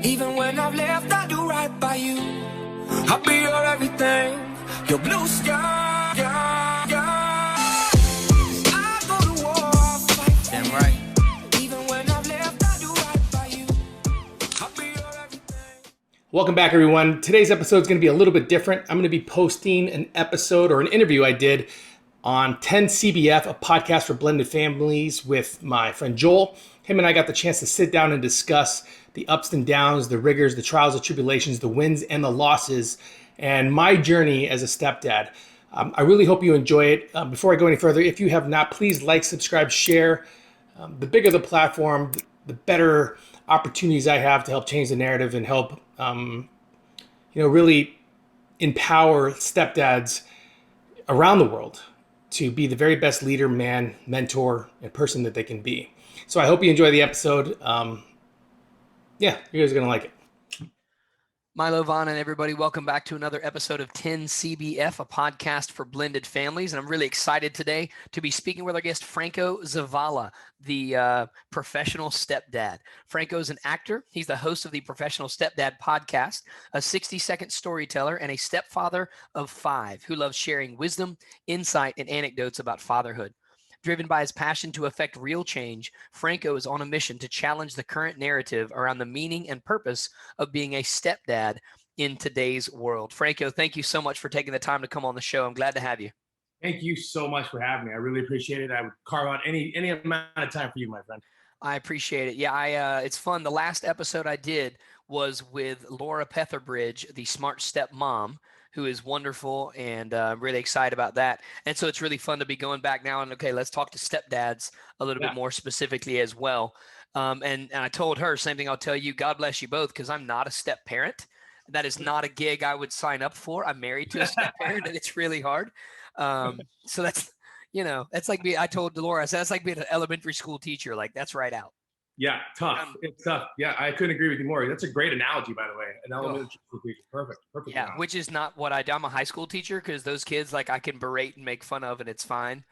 Even when I've left, I do right by you. I'll be your everything, your blue sky. I go to war, I'll fight for Damn you. right. Even when I've left, I do right by you. I'll be your everything. Welcome back, everyone. Today's episode is going to be a little bit different. I'm going to be posting an episode or an interview I did on 10CBF, a podcast for blended families, with my friend Joel. Him and I got the chance to sit down and discuss the ups and downs, the rigors, the trials, the tribulations, the wins and the losses, and my journey as a stepdad. I really hope you enjoy it. Before I go any further, if you have not, please like, subscribe, share. The bigger the platform, the better opportunities I have to help change the narrative and help, really empower stepdads around the world to be the very best leader, man, mentor, and person that they can be. So I hope you enjoy the episode. You guys are going to like it. Milo Vaughn and everybody, welcome back to another episode of 10CBF, a podcast for blended families. And I'm really excited today to be speaking with our guest, Franco Zavala, the professional stepdad. Franco is an actor. He's the host of the Professional Stepdad podcast, a 60-second storyteller, and a stepfather of 5 who loves sharing wisdom, insight, and anecdotes about fatherhood. Driven by his passion to affect real change, Franco is on a mission to challenge the current narrative around the meaning and purpose of being a stepdad in today's world. Franco, thank you so much for taking the time to come on the show. I'm glad to have you. Thank you so much for having me. I really appreciate it. I would carve out any amount of time for you, my friend. I appreciate it. Yeah, it's fun. The last episode I did was with Laura Petherbridge, the smart stepmom, who is wonderful, and I'm really excited about that. And so it's really fun to be going back now and, okay, let's talk to stepdads a little bit more specifically as well. And I told her, same thing I'll tell you, God bless you both, because I'm not a step parent. That is not a gig I would sign up for. I'm married to a step parent, and it's really hard. So that's, that's like I told Laura, I said, that's like being an elementary school teacher. Like, that's right out. Yeah, tough. It's tough. Yeah, I couldn't agree with you more. That's a great analogy, by the way. An elementary school teacher. Perfect. Yeah, analogy. Which is not what I do. I'm a high school teacher, because those kids, like, I can berate and make fun of, and it's fine.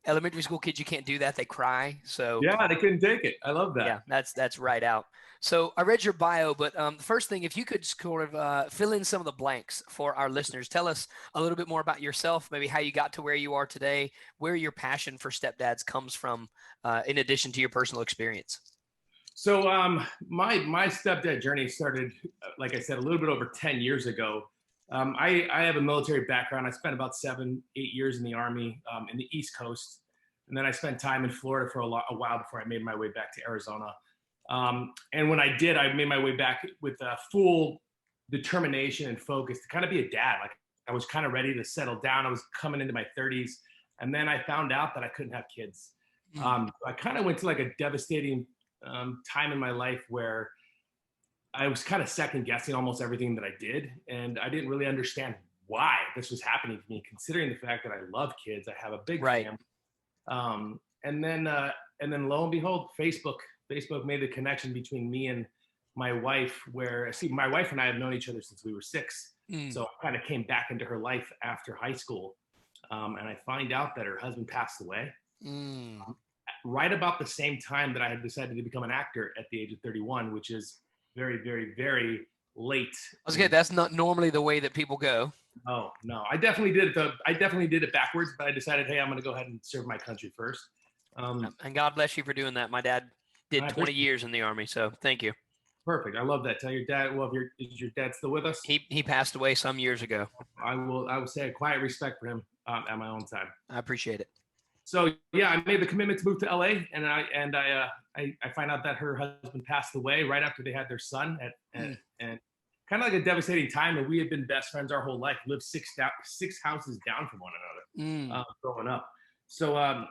Elementary school kids, you can't do that. They cry. So yeah, they couldn't take it. I love that. Yeah, that's right out. So I read your bio, but the first thing, if you could sort of fill in some of the blanks for our listeners, tell us a little bit more about yourself, maybe how you got to where you are today, where your passion for stepdads comes from, in addition to your personal experience. So my stepdad journey started, like I said, a little bit over 10 years ago. I have a military background. I spent about 7-8 years in the Army in the East Coast. And then I spent time in Florida for a while before I made my way back to Arizona. And when I did, I made my way back with full determination and focus to kind of be a dad. Like, I was kind of ready to settle down. I was coming into my 30s. And then I found out that I couldn't have kids. I kind of went to like a devastating time in my life where I was kind of second guessing almost everything that I did. And I didn't really understand why this was happening to me, considering the fact that I love kids. I have a big family. And then lo and behold, Facebook made the connection between me and my wife, my wife and I have known each other since we were 6. So I kind of came back into her life after high school. And I find out that her husband passed away. Right about the same time that I had decided to become an actor at the age of 31, which is very, very, very late. Okay, that's not normally the way that people go. Oh no, I definitely did it backwards, but I decided, hey, I'm going to go ahead and serve my country first. And God bless you for doing that. My dad did 20 years in the Army, so thank you. Perfect. I love that. Tell your dad. Well, is your dad still with us? He passed away some years ago. I will say a quiet respect for him at my own time. I appreciate it. So yeah, I made the commitment to move to LA, and I find out that her husband passed away right after they had their son, and kind of like a devastating time. And we had been best friends our whole life, lived 6 houses down from one another growing up. So I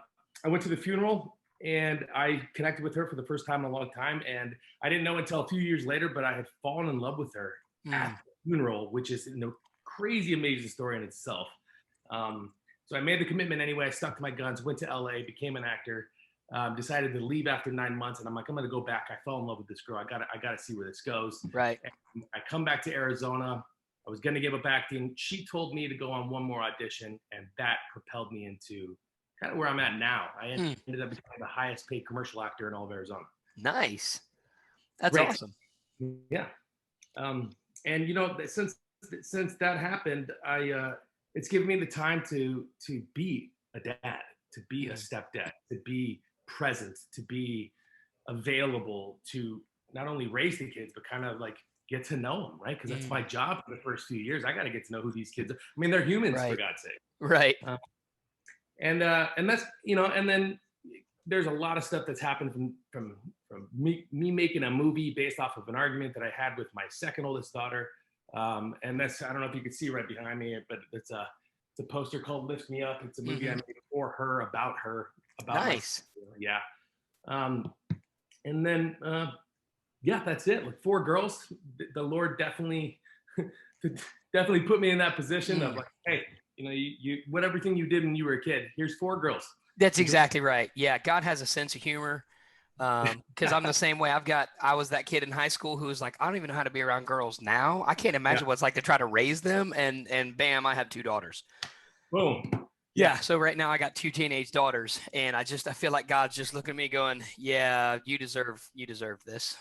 went to the funeral, and I connected with her for the first time in a long time. And I didn't know until a few years later, but I had fallen in love with her at the funeral, which is a crazy, amazing story in itself. So I made the commitment anyway. I stuck to my guns, went to LA, became an actor, decided to leave after 9 months. And I'm like, I'm going to go back. I fell in love with this girl. I got to see where this goes. Right. And I come back to Arizona. I was going to give up acting. She told me to go on one more audition, and that propelled me into kind of where I'm at now. I ended up becoming the highest paid commercial actor in all of Arizona. Nice. That's Great. awesome. Yeah. And since that happened, it's given me the time to be a dad, to be a stepdad, to be present, to be available, to not only raise the kids but kind of like get to know them, right? Because that's my job for the first few years. I got to get to know who these kids are. I mean, they're humans, for God's sake. Right. And that's, and then there's a lot of stuff that's happened from me making a movie based off of an argument that I had with my second oldest daughter. And that's, I don't know if you can see right behind me, but it's a poster called Lift Me Up. It's a movie I made for her, about Nice. Yeah. And then that's it. Like 4 girls. The Lord definitely put me in that position of like, hey, you what everything you did when you were a kid, here's 4 girls. That's exactly right. Yeah, God has a sense of humor. Because I'm the same way. I was that kid in high school who was like, I don't even know how to be around girls now. I can't imagine what it's like to try to raise them. And bam, I have 2 daughters. Boom. Yeah. So right now I got 2 teenage daughters, and I feel like God's just looking at me going, yeah, you deserve this.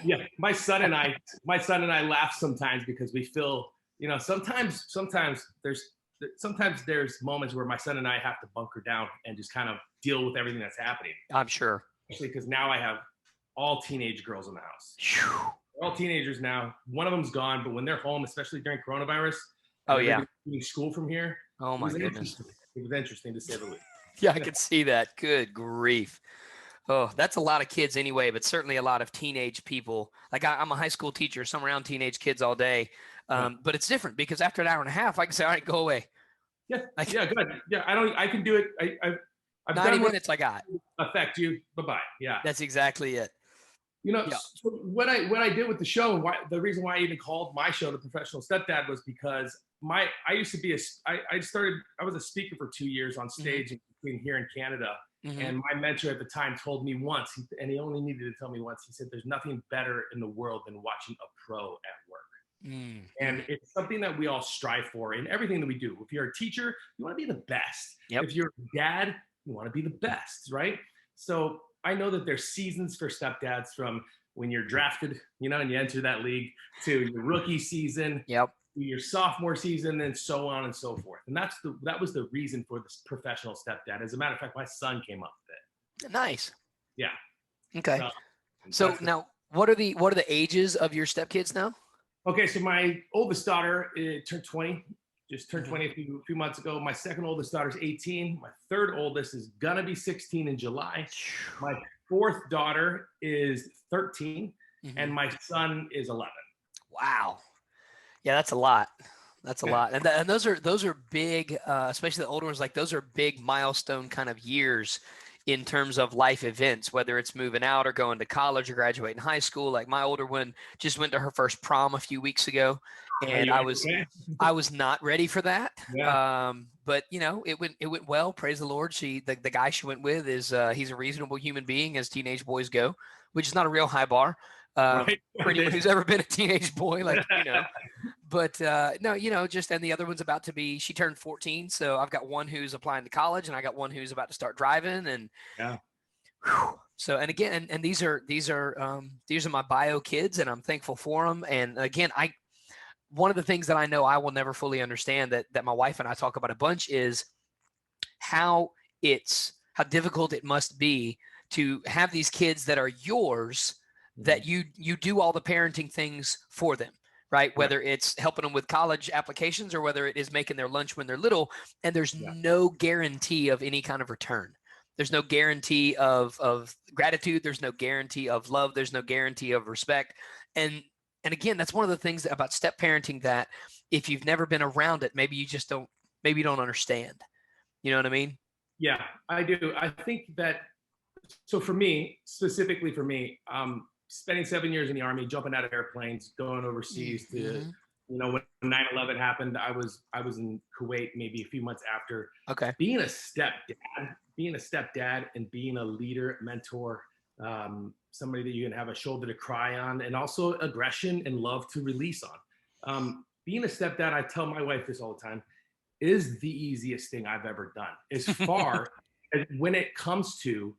Yeah. My son and I laugh sometimes because we feel, sometimes there's moments where my son and I have to bunker down and just kind of deal with everything that's happening. I'm sure. Especially because now I have all teenage girls in the house. Whew. They're all teenagers now. One of them's gone, but when they're home, especially during coronavirus, doing school from here. Oh my goodness. It was interesting to say the least. Yeah, I could see that. Good grief. Oh, that's a lot of kids anyway, but certainly a lot of teenage people. Like I'm a high school teacher, so I'm around teenage kids all day. But it's different because after an hour and a half, I can say, all right, go away. Yeah. Good. Yeah. I can do it. I've 90 done minutes I got. Affect you. Bye-bye. Yeah. That's exactly it. So what I did with the show, and the reason why I even called my show The Professional Stepdad was because I used to be I was a speaker for 2 years on stage between here in Canada. And my mentor at the time told me once, and he only needed to tell me once, he said, there's nothing better in the world than watching a pro at work. And it's something that we all strive for in everything that we do. If you're a teacher, you want to be the best. Yep. If you're a dad, you want to be the best, right? So I know that there's seasons for stepdads, from when you're drafted, and you enter that league, to your rookie season, your sophomore season, and so on and so forth. And that was the reason for this professional stepdad. As a matter of fact, my son came up with it. Nice. Yeah. Okay. So now, what are the ages of your stepkids now? Okay, so my oldest daughter turned 20. Just turned 20 a few months ago. My second oldest daughter's 18. My third oldest is gonna be 16 in July. My 4th daughter is 13, and my son is 11. Wow. Yeah, that's a lot. That's a lot. And those are big, especially the older ones. Like those are big milestone kind of years in terms of life events, whether it's moving out or going to college or graduating high school. Like my older one just went to her first prom a few weeks ago, and I was not ready for that. Yeah. But it went well. Praise the Lord. The guy she went with is he's a reasonable human being, as teenage boys go, which is not a real high bar. For anyone who's ever been a teenage boy, but no, and the other one's about to be, she turned 14. So I've got one who's applying to college, and I got one who's about to start driving. And so, and again, and these are my bio kids, and I'm thankful for them. And again, one of the things that I know I will never fully understand that my wife and I talk about a bunch is how difficult it must be to have these kids that are yours, that you do all the parenting things for them, right? Whether it's helping them with college applications or whether it is making their lunch when they're little, and there's no guarantee of any kind of return. There's no guarantee of gratitude. There's no guarantee of love. There's no guarantee of respect. And again, that's one of the things about step parenting that if you've never been around it, maybe you don't understand. You know what I mean? Yeah, I do. I think that, so for me, specifically for me, spending 7 years in the Army, jumping out of airplanes, going overseas to, when 9/11 happened, I was in Kuwait maybe a few months after. Okay. Being a stepdad and being a leader, mentor, somebody that you can have a shoulder to cry on, and also aggression and love to release on. Being a stepdad, I tell my wife this all the time, is the easiest thing I've ever done. As far as when it comes to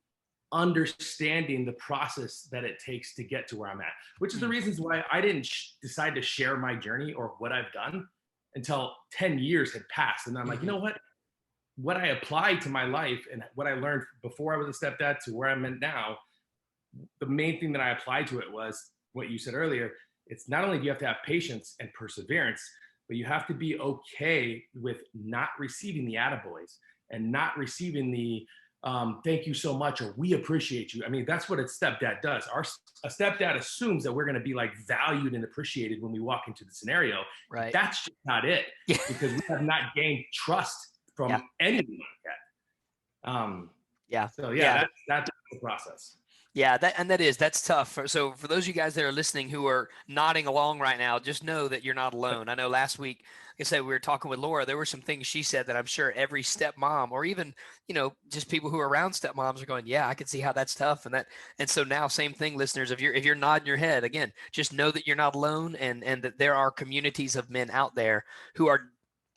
understanding the process that it takes to get to where I'm at, which is the reasons why I didn't decide to share my journey or what I've done until 10 years had passed. And I'm like, you know what I applied to my life and what I learned before I was a stepdad to where I'm at now, the main thing that I applied to it was what you said earlier. It's not only do you have to have patience and perseverance, but you have to be okay with not receiving the attaboys and not receiving the thank you so much or we appreciate you. I mean, that's what a stepdad does. A stepdad assumes that we're going to be like valued and appreciated when we walk into the scenario. Right. That's just not it, because we have not gained trust from anyone yet. So that's the process. Yeah, that's tough. So for those of you guys that are listening who are nodding along right now, just know that you're not alone. I know last week, like I said, we were talking with Laura. There were some things she said that I'm sure every stepmom, or even, just people who are around stepmoms, are going, yeah, I can see how that's tough. And so now, same thing, listeners. If you're nodding your head, again, just know that you're not alone, and that there are communities of men out there who are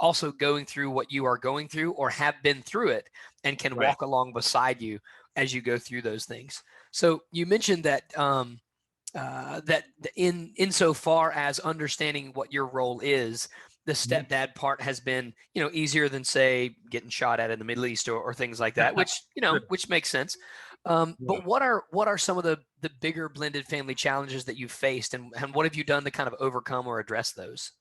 also going through what you are going through, or have been through it, and can walk along beside you as you go through those things. So you mentioned that that insofar as understanding what your role is, the stepdad part has been easier than, say, getting shot at in the Middle East or things like that, which which makes sense. But what are some of the bigger blended family challenges that you've faced, and what have you done to kind of overcome or address those?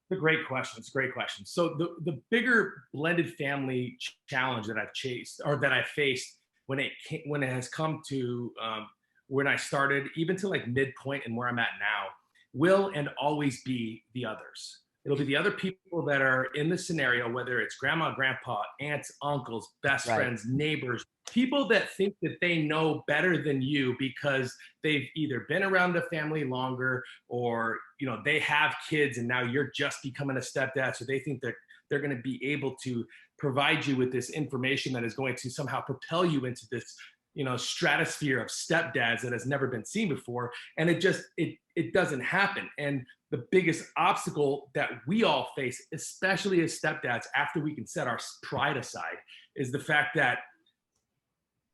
It's a great question. So the bigger blended family challenge that I've faced when it has come to when I started, even to like midpoint and where I'm at now, will and always be the others. It'll be the other people that are in the scenario, whether it's grandma, grandpa, aunts, uncles, best friends, neighbors, people that think that they know better than you because they've either been around the family longer, or they have kids and now you're just becoming a stepdad, so they think that they're going to be able to provide you with this information that is going to somehow propel you into this stratosphere of stepdads that has never been seen before. And it doesn't happen. And the biggest obstacle that we all face, especially as stepdads, after we can set our pride aside, is the fact that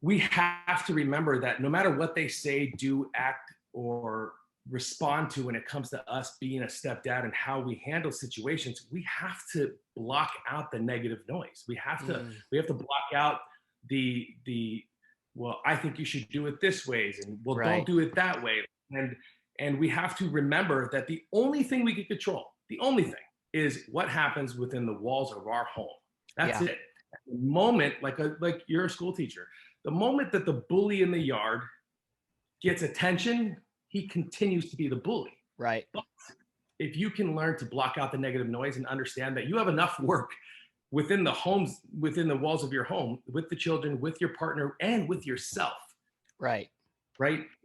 we have to remember that no matter what they say, do, act, or respond to when it comes to us being a stepdad and how we handle situations, we have to block out the negative noise. We have to block out the well, I think you should do it this ways, and don't do it that way. And we have to remember that the only thing we can control, the only thing, is what happens within the walls of our home. That's it. At the moment, like you're a school teacher, the moment that the bully in the yard gets attention, he continues to be the bully. Right. But if you can learn to block out the negative noise and understand that you have enough work within the walls of your home, with the children, with your partner, and with yourself. Right.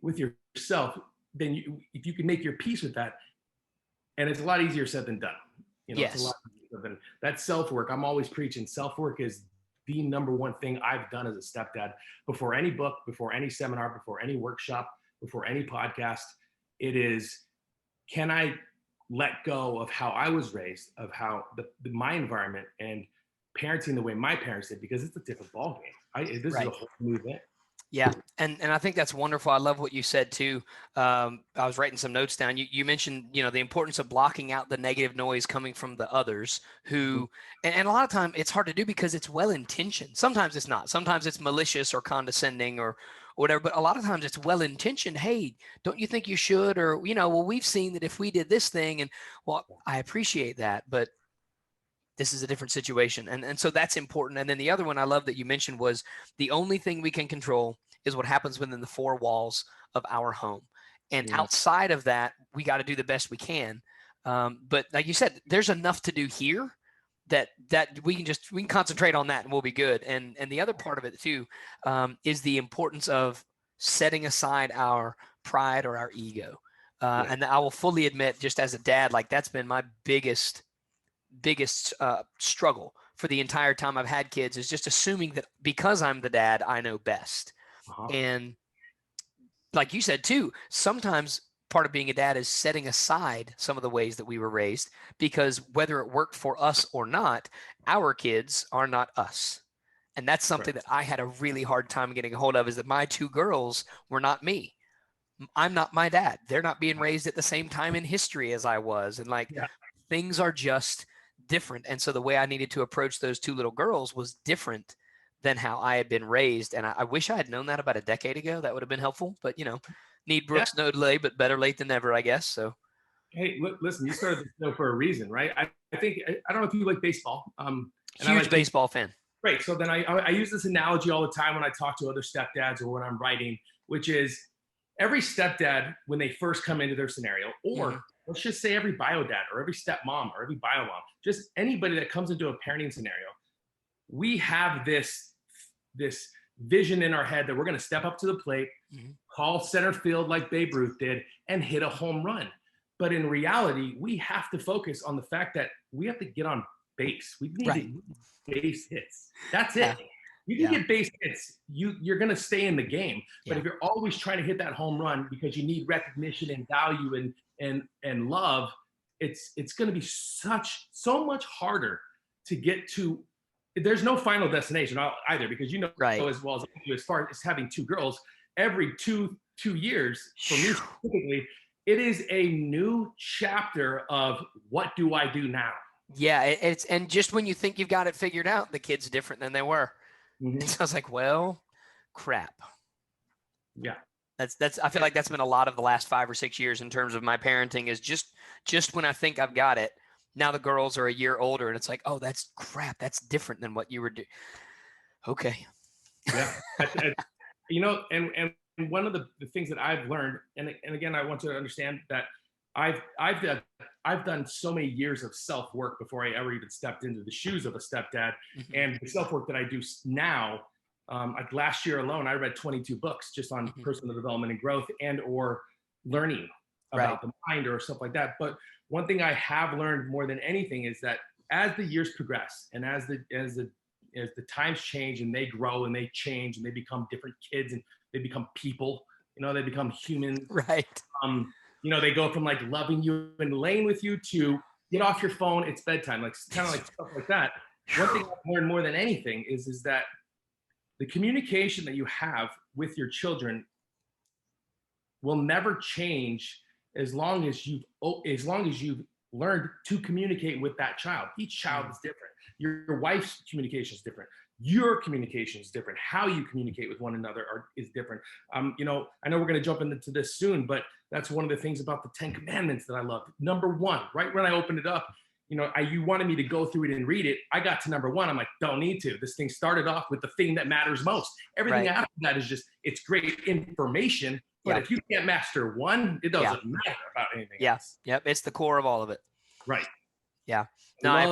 With yourself, then if you can make your peace with that, and it's a lot easier said than done. It's a lot easier than that. Self-work, I'm always preaching, self-work is the number one thing I've done as a stepdad. Before any book, before any seminar, before any workshop, before any podcast, it is, can I let go of how I was raised, of how my environment, and parenting the way my parents did, because it's a different ballgame. This is a whole new thing. Yeah. And I think that's wonderful. I love what you said too. I was writing some notes down. You mentioned, the importance of blocking out the negative noise coming from the others who, and a lot of time it's hard to do because it's well-intentioned. Sometimes it's not. Sometimes it's malicious or condescending or whatever, but a lot of times it's well-intentioned. Hey, don't you think you should? Or, well, we've seen that if we did this thing, and well, I appreciate that, but this is a different situation. And so that's important. And then the other one I love that you mentioned was the only thing we can control is what happens within the four walls of our home. And outside of that, we got to do the best we can. But like you said, there's enough to do here that we can concentrate on that and we'll be good. And the other part of it too, is the importance of setting aside our pride or our ego. And I will fully admit, just as a dad, like that's been my biggest struggle for the entire time I've had kids, is just assuming that because I'm the dad, I know best. And like you said too, sometimes part of being a dad is setting aside some of the ways that we were raised, because whether it worked for us or not, our kids are not us. And that's something Right. that I had a really hard time getting a hold of, is that my two girls were not me. I'm not my dad. They're not being raised at the same time in history as I was. And like, Yeah. things are just different. And so the way I needed to approach those two little girls was different than how I had been raised. And I wish I had known that about a decade ago. That would have been helpful. But, need Yeah. Brooks, no delay, but better late than never, I guess. So Hey, listen, you started this show for a reason, right? I think, I don't know if you like baseball. And I huge like baseball fan. Great. So then I use this analogy all the time when I talk to other stepdads or when I'm writing, which is every stepdad, when they first come into their scenario, or let's just say every bio dad or every stepmom or every bio mom, just anybody that comes into a parenting scenario, we have this vision in our head that we're going to step up to the plate, call center field like Babe Ruth did, and hit a home run. But in reality, we have to focus on the fact that we have to get on base. We need to base hits. That's it. Yeah. You can get base hits. You're going to stay in the game. But if you're always trying to hit that home run because you need recognition and value and love, it's going to be so much harder to get to. There's no final destination either, because as well as I do, as far as having two girls, every two years for me specifically, it is a new chapter of what do I do now? Yeah, and just when you think you've got it figured out, the kid's different than they were. So I was like, well, crap. Yeah. That's I feel like that's been a lot of the last 5 or 6 years in terms of my parenting, is just when I think I've got it. Now the girls are a year older and it's like, oh, that's crap. That's different than what you were doing. Okay. Yeah. And one of the things that I've learned, and again, I want to understand that I've done so many years of self-work before I ever even stepped into the shoes of a stepdad. And the self-work that I do now, like last year alone, I read 22 books just on personal development and growth and or learning about the mind or stuff like that. But one thing I have learned more than anything is that as the years progress and as the times change and they grow and they change and they become different kids and they become people, they become human. Right. They go from like loving you and laying with you to get off your phone, it's bedtime, like kind of like stuff like that. One thing I've learned more than anything is that the communication that you have with your children will never change as long as you've learned to communicate with that child. Each child is different. Your wife's communication is different. Your communication is different. How you communicate with one another is different. I know we're going to jump into this soon, but that's one of the things about the 10 Commandments that I love. Number 1, right when I opened it up, you wanted me to go through it and read it. I got to number 1. I'm like, don't need to. This thing started off with the thing that matters most. Everything after that is just, it's great information. But if you can't master one, it doesn't matter about anything else. Yep. It's the core of all of it. Right. Yeah. No, I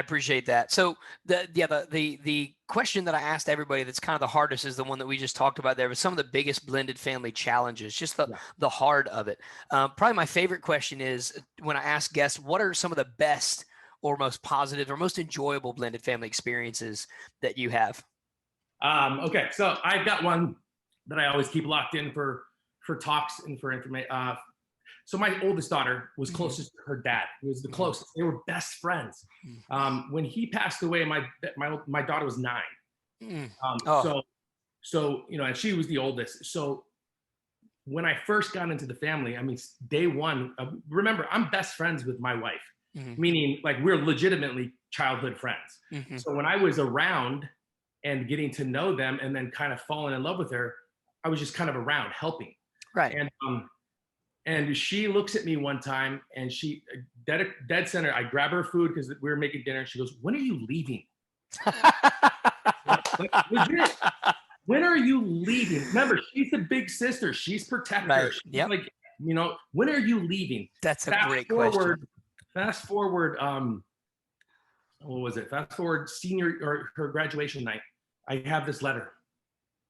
appreciate that. So the question that I asked everybody that's kind of the hardest is the one that we just talked about there, with some of the biggest blended family challenges, just the heart of it. Probably my favorite question is when I ask guests, what are some of the best or most positive or most enjoyable blended family experiences that you have? Okay. So I've got one that I always keep locked in for talks and for information. So my oldest daughter was closest to her dad. He was the closest. They were best friends. When he passed away, my daughter was 9. So and she was the oldest. So when I first got into the family, I mean, day one, remember, I'm best friends with my wife, meaning like we're legitimately childhood friends. So when I was around and getting to know them and then kind of falling in love with her, I was just kind of around helping. Right. And she looks at me one time and she dead center. I grab her food because we were making dinner. She goes, "When are you leaving?" Legit. When are you leaving? Remember, she's the big sister. She's protector. Right. She's like, when are you leaving? That's a great question. Fast forward, what was it? Fast forward senior or her graduation night. I have this letter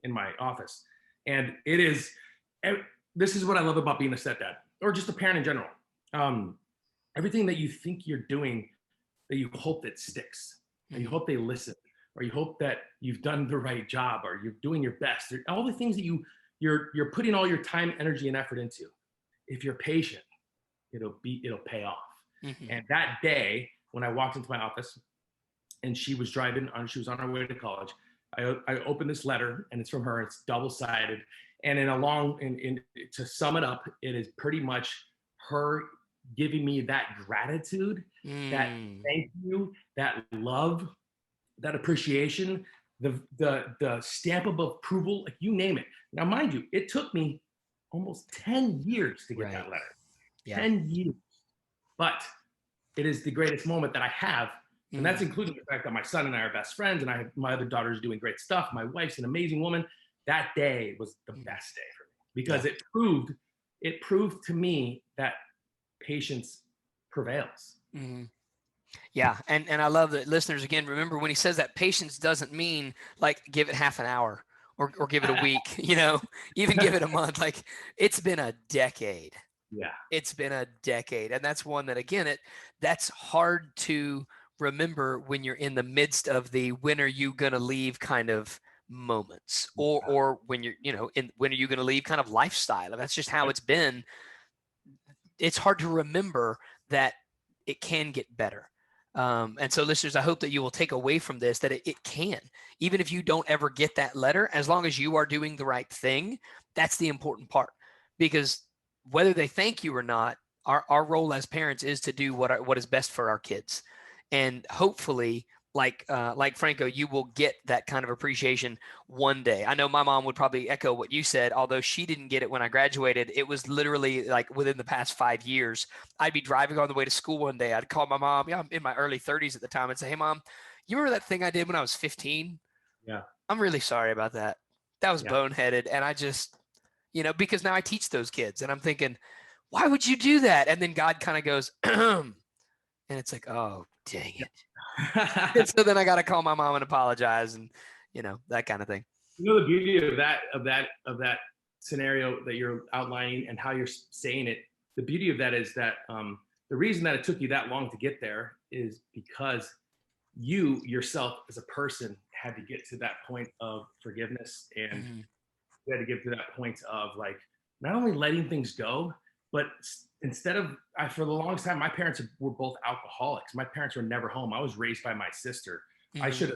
in my office, and it is. This is what I love about being a stepdad or just a parent in general. Everything that you think you're doing, that you hope that sticks, and you hope they listen, or you hope that you've done the right job, or you're doing your best, or all the things that you're putting all your time, energy, and effort into. If you're patient, it'll pay off. And that day when I walked into my office, and she was she was on her way to college. I opened this letter, and it's from her. It's double-sided, and to sum it up, it is pretty much her giving me that gratitude, that thank you, that love, that appreciation, the stamp of approval, like you name it. Now, mind you, it took me almost 10 years to get that letter. 10 years. But it is the greatest moment that I have. And that's including the fact that my son and I are best friends, and my other daughter's doing great stuff. My wife's an amazing woman. That day was the best day for me, because it proved to me that patience prevails. Yeah. And I love that, listeners, again, remember when he says that patience doesn't mean like give it half an hour or give it a week, even give it a month. Like, it's been a decade. Yeah. It's been a decade. And that's one that, again, that's hard to remember when you're in the midst of the when are you going to leave kind of moments, or when you're, when are you going to leave kind of lifestyle. That's just how it's been. It's hard to remember that it can get better. And so, listeners, I hope that you will take away from this that it can, even if you don't ever get that letter, as long as you are doing the right thing. That's the important part, because whether they thank you or not, our role as parents is to do what is best for our kids. And hopefully, like Franco, you will get that kind of appreciation one day. I know my mom would probably echo what you said, although she didn't get it when I graduated. It was literally like within the past 5 years. I'd be driving on the way to school one day. I'd call my mom. I'm in my early 30s at the time, and say, "Hey, Mom, you remember that thing I did when I was 15? Yeah. I'm really sorry about that. That was boneheaded." And I just, because now I teach those kids, and I'm thinking, why would you do that? And then God kind of goes, and it's like, oh, dang it. And so then I got to call my mom and apologize, and that kind of thing. The beauty of that scenario that you're outlining and how you're saying it, the beauty of that is that the reason that it took you that long to get there is because you yourself as a person had to get to that point of forgiveness, and you had to get to that point of like not only letting things go, but instead of, for the longest time, my parents were both alcoholics. My parents were never home. I was raised by my sister. I should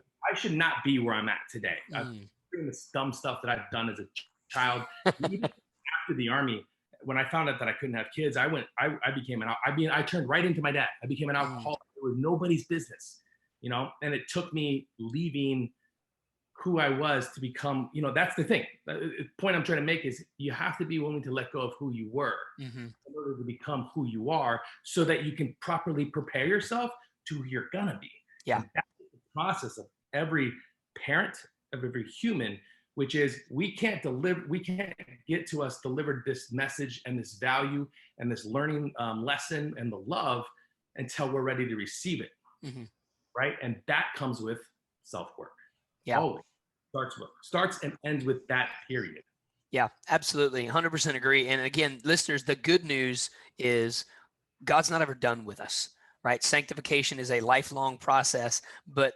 not be where I'm at today. I'm doing this dumb stuff that I've done as a child. Even after the Army, when I found out that I couldn't have kids, I turned right into my dad. I became an alcoholic. It was nobody's business, and it took me leaving who I was to become, that's the thing. The point I'm trying to make is you have to be willing to let go of who you were in order to become who you are, so that you can properly prepare yourself to who you're gonna be. Yeah. And that's the process of every parent, of every human, which is we can't get to us delivered this message and this value and this learning lesson and the love until we're ready to receive it. Right. And that comes with self-work. Yeah. Always starts and ends with that period. Yeah, absolutely. 100% agree. And again, listeners, the good news is God's not ever done with us, right? Sanctification is a lifelong process, but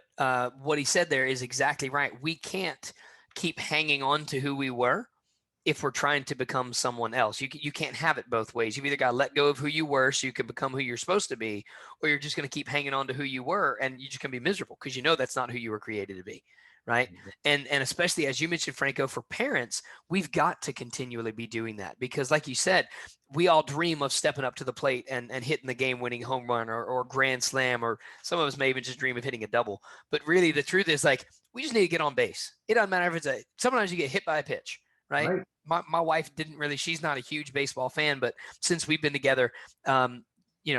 what he said there is exactly right. We can't keep hanging on to who we were if we're trying to become someone else. You can't have it both ways. You've either got to let go of who you were so you can become who you're supposed to be, or you're just going to keep hanging on to who you were, and you're just going to be miserable because that's not who you were created to be. Right. And especially, as you mentioned, Franco, for parents, we've got to continually be doing that, because like you said, we all dream of stepping up to the plate and hitting the game winning home run or grand slam, or some of us may even just dream of hitting a double. But really, the truth is, like, we just need to get on base. It doesn't matter if sometimes you get hit by a pitch. Right. My wife she's not a huge baseball fan, but since we've been together,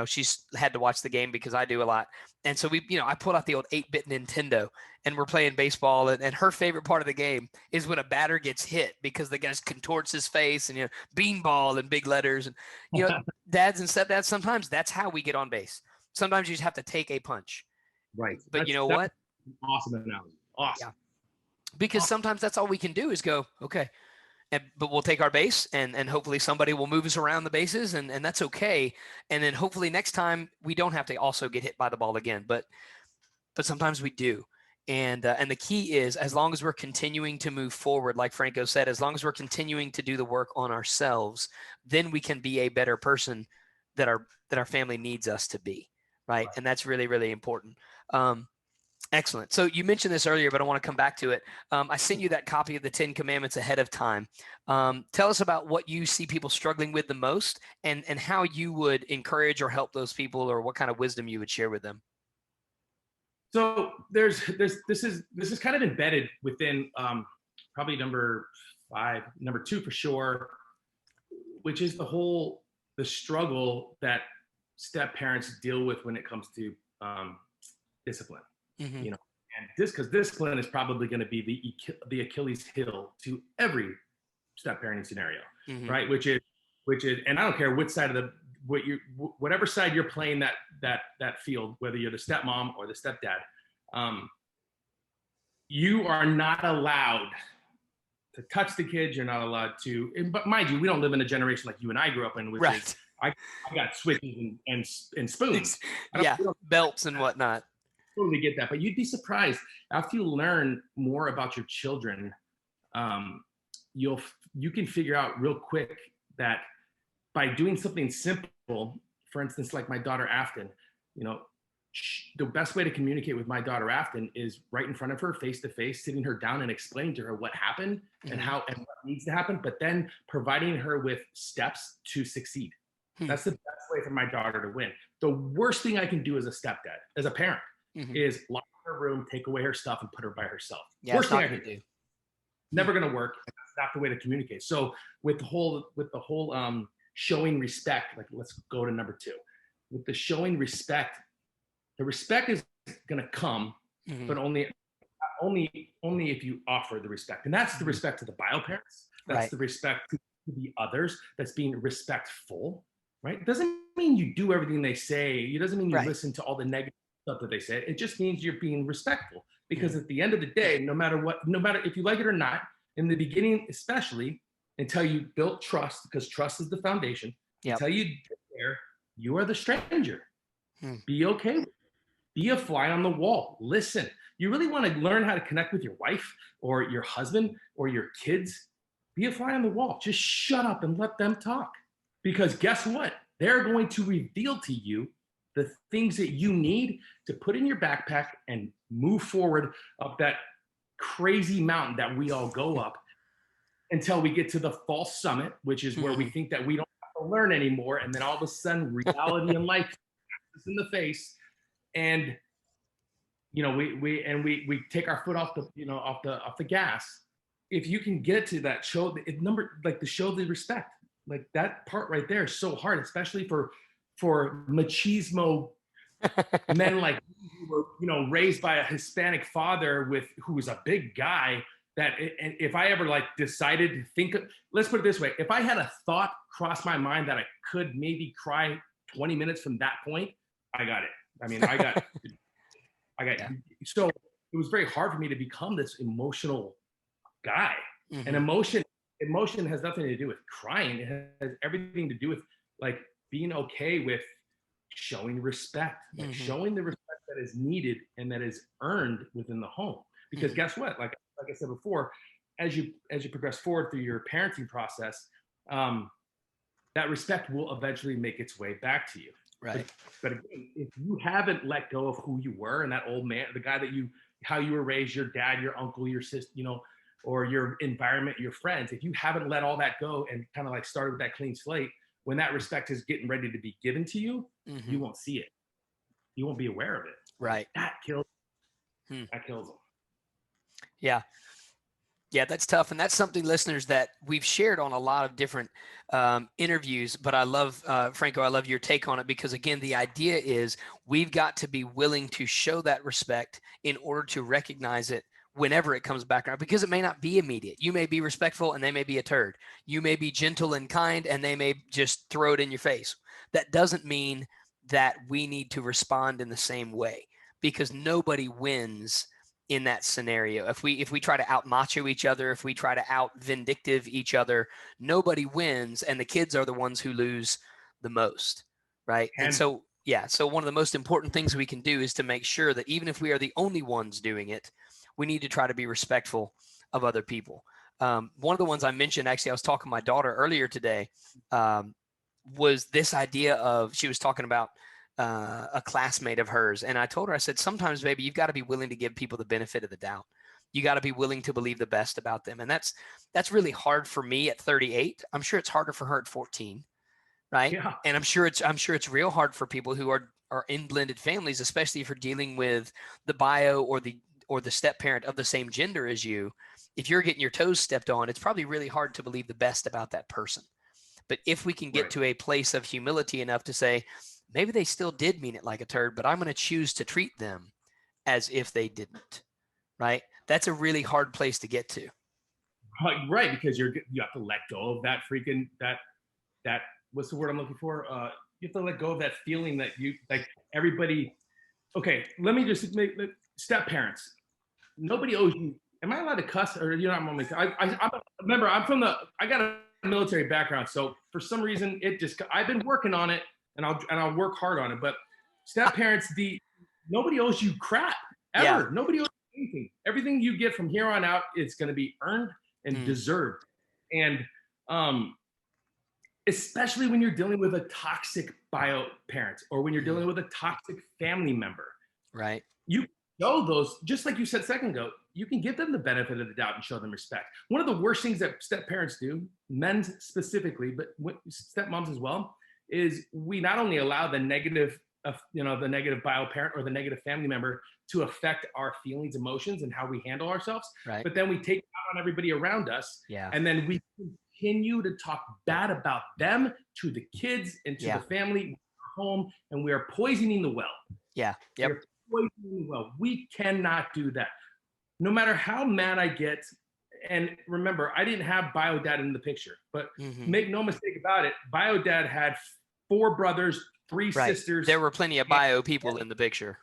she's had to watch the game because I do a lot. And so I pulled out the old 8-bit Nintendo, and we're playing baseball. And her favorite part of the game is when a batter gets hit, because the guy contorts his face and, beanball in big letters. And, dads and stepdads, sometimes that's how we get on base. Sometimes you just have to take a punch. Right. But what? Awesome analogy. Awesome. Yeah. Because sometimes that's all we can do is go, okay. But we'll take our base, and hopefully somebody will move us around the bases, and that's okay. And then hopefully next time we don't have to also get hit by the ball again. But sometimes we do. And the key is, as long as we're continuing to move forward, like Franco said, as long as we're continuing to do the work on ourselves, then we can be a better person that our family needs us to be. Right. And that's really, really important. Excellent. So you mentioned this earlier, but I want to come back to it. I sent you that copy of the 10 Commandments ahead of time. Tell us about what you see people struggling with the most, and how you would encourage or help those people, or what kind of wisdom you would share with them. So this is kind of embedded within probably number 5, number 2 for sure, which is the struggle that step parents deal with when it comes to discipline. Mm-hmm. You know, and because discipline is probably going to be the Achilles heel to every step parenting scenario, Mm-hmm. right? Which is, and I don't care which side of whatever side you're playing that field, whether you're the stepmom or the stepdad, you are not allowed to touch the kids. You're not allowed to, but mind you, we don't live in a generation like you and I grew up in, which Right. is I got switches and spoons. Yeah, belts and whatnot. Totally get that, but you'd be surprised after you learn more about your children. You can figure out real quick that by doing something simple, for instance, like my daughter Afton, the best way to communicate with my daughter Afton is right in front of her, face to face, sitting her down and explaining to her what happened and how and what needs to happen, but then providing her with steps to succeed. That's the best way for my daughter to win. The worst thing I can do as a stepdad, as a parent, is lock her room, take away her stuff, and put her by herself. Yeah, worst thing I can do. Never going to work. That's not the way to communicate. So with the whole showing respect, like let's go to number 2. With the showing respect, the respect is going to come, but only if you offer the respect, and that's the respect to the bio parents. That's the respect to the others. That's being respectful, right? It doesn't mean you do everything they say. It doesn't mean you listen to all the negative stuff that they say. It just means you're being respectful, because at the end of the day, no matter if you like it or not, in the beginning, especially until you built trust, because trust is the foundation. Until you get there, you are the stranger. Be okay with it. Be a fly on the wall. Listen. You really want to learn how to connect with your wife or your husband or your kids? Be a fly on the wall. Just shut up and let them talk. Because guess what? They're going to reveal to you the things that you need to put in your backpack and move forward up that crazy mountain that we all go up until we get to the false summit, which is where we think that we don't have to learn anymore. And then all of a sudden reality and life is in the face. And we take our foot off the gas. If you can get to that show the respect, like that part right there is so hard, especially for machismo men like who were raised by a Hispanic father who was a big guy. And if I ever decided to think, let's put it this way, if I had a thought cross my mind that I could maybe cry 20 minutes from that point, I got it. I mean, I got. So it was very hard for me to become this emotional guy. And emotion has nothing to do with crying. It has everything to do with being okay with showing respect, showing the respect that is needed and that is earned within the home. Because guess what? Like I said before, as you progress forward through your parenting process, that respect will eventually make its way back to you. Right. But again, if you haven't let go of who you were and that old man, the guy that how you were raised, your dad, your uncle, your sister, or your environment, your friends, if you haven't let all that go and kind of started with that clean slate, when that respect is getting ready to be given to you, you won't see it. You won't be aware of it. Right. That kills them. Yeah. Yeah, that's tough. And that's something, listeners, that we've shared on a lot of different interviews. But I love, Franco, I love your take on it, because, again, the idea is we've got to be willing to show that respect in order to recognize it whenever it comes back around, because it may not be immediate. You may be respectful and they may be a turd. You may be gentle and kind and they may just throw it in your face. That doesn't mean that we need to respond in the same way, because nobody wins in that scenario. If we try to out macho each other, if we try to out vindictive each other, nobody wins, and the kids are the ones who lose the most, right? And so one of the most important things we can do is to make sure that even if we are the only ones doing it, we need to try to be respectful of other people. One of the ones I mentioned, actually, I was talking to my daughter earlier today, was this idea of, she was talking about a classmate of hers, and I told her, I said, sometimes, baby, you've got to be willing to give people the benefit of the doubt. You got to be willing to believe the best about them. And that's really hard for me at 38. I'm sure it's harder for her at 14. Right. Yeah. And I'm sure it's real hard for people who are in blended families, especially if you're dealing with the bio or the step parent of the same gender as you. If you're getting your toes stepped on, it's probably really hard to believe the best about that person. But if we can get to a place of humility enough to say, maybe they still did mean it like a turd, but I'm going to choose to treat them as if they didn't. Right. That's a really hard place to get to. Right. Because you have to let go of that freaking, that, what's the word I'm looking for? You have to let go of that feeling that you, like, everybody. Okay. Let me just make step parents. Nobody owes you. Am I allowed to cuss, or remember, I got a military background. So for some reason I've been working on it, and I'll work hard on it. But step parents, nobody owes you crap ever. Yeah. Nobody owes you anything. Everything you get from here on out is going to be earned and deserved. And especially when you're dealing with a toxic bio parent, or when you're dealing with a toxic family member, right? You know those, just like you said a second ago, you can give them the benefit of the doubt and show them respect. One of the worst things that step parents do, men specifically, but stepmoms as well, is we not only allow the negative bio parent or the negative family member to affect our feelings, emotions, and how we handle ourselves, right? But then we take it out on everybody around us, and then we continue to talk bad about them to the kids and to the family, home, and we are poisoning the well. Yeah. Yep. Poisoning the well. We cannot do that. No matter how mad I get, and remember, I didn't have bio dad in the picture, but make no mistake about it, bio dad had 4 brothers, 3 sisters. There were plenty of bio people in the picture.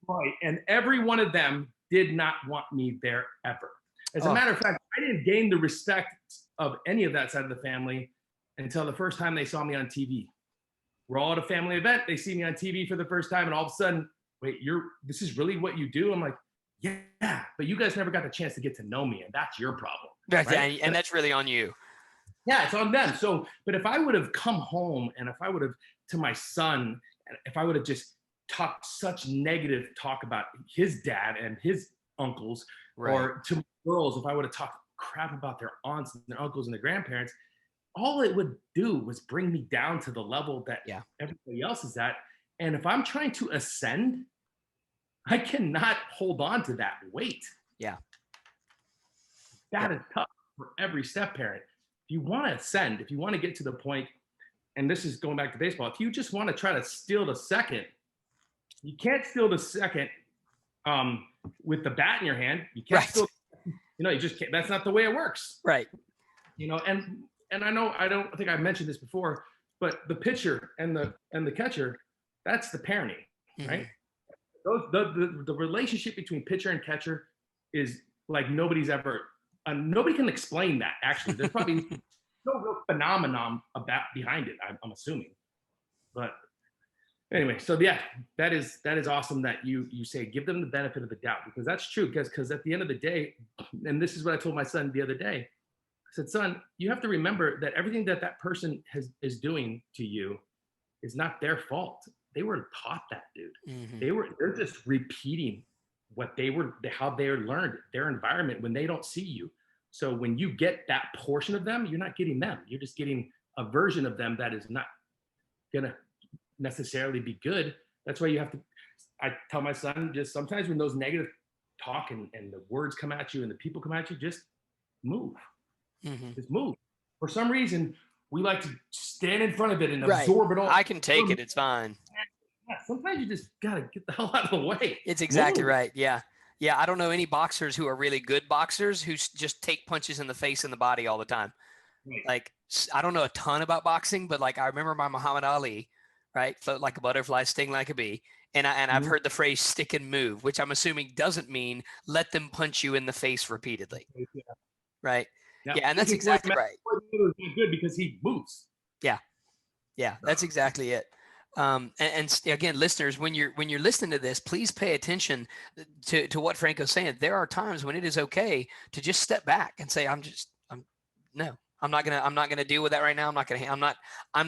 Right, and every one of them did not want me there ever. As a matter of fact, I didn't gain the respect of any of that side of the family until the first time they saw me on TV. We're all at a family event, they see me on TV for the first time, and all of a sudden, wait, this is really what you do? I'm like, yeah, but you guys never got the chance to get to know me, and that's your problem. Right? And that's really on you. Yeah, it's on them. So, but if I would have come home, and if I would have, to my son, if I would have just talked such negative talk about his dad and his uncles, or to girls, if I would have talked crap about their aunts and their uncles and their grandparents, all it would do was bring me down to the level that everybody else is at. And if I'm trying to ascend, I cannot hold on to that weight. Yeah. That is tough for every step parent. If you want to ascend, if you want to get to the point, and this is going back to baseball, if you just want to try to steal the second, you can't steal the second with the bat in your hand. You can't steal, you just can't, that's not the way it works. Right. And I know, I don't think I mentioned this before, but the pitcher and the catcher, that's the parenting, right? The relationship between pitcher and catcher is like nobody can explain that, actually. There's probably no real phenomenon behind it, I'm assuming. But anyway, so yeah, that is awesome that you say give them the benefit of the doubt, because that's true. Because at the end of the day, and this is what I told my son the other day, I said, son, you have to remember that everything that person is doing to you is not their fault. They were taught that, dude. They're just repeating how they learned their environment when they don't see you. So when you get that portion of them, you're not getting them. You're just getting a version of them that is not gonna necessarily be good. That's why I tell my son, just sometimes when those negative talk and the words come at you and the people come at you, just move. Just move. For some reason, we like to stand in front of it and absorb it all. I can take it. It's fine. Yeah, sometimes you just got to get the hell out of the way. It's exactly right. Yeah. Yeah. I don't know any boxers who are really good boxers who just take punches in the face and the body all the time. Right. Like, I don't know a ton about boxing, but like I remember my Muhammad Ali, right? Float like a butterfly, sting like a bee. And I've heard the phrase stick and move, which I'm assuming doesn't mean let them punch you in the face repeatedly. Yeah. Right. Yeah. And that's exactly right. Good because he moves. Yeah. Yeah. That's exactly it. And again, listeners, when you're listening to this, please pay attention to what Franco's saying. There are times when it is okay to just step back and say, I'm not gonna deal with that right now. I'm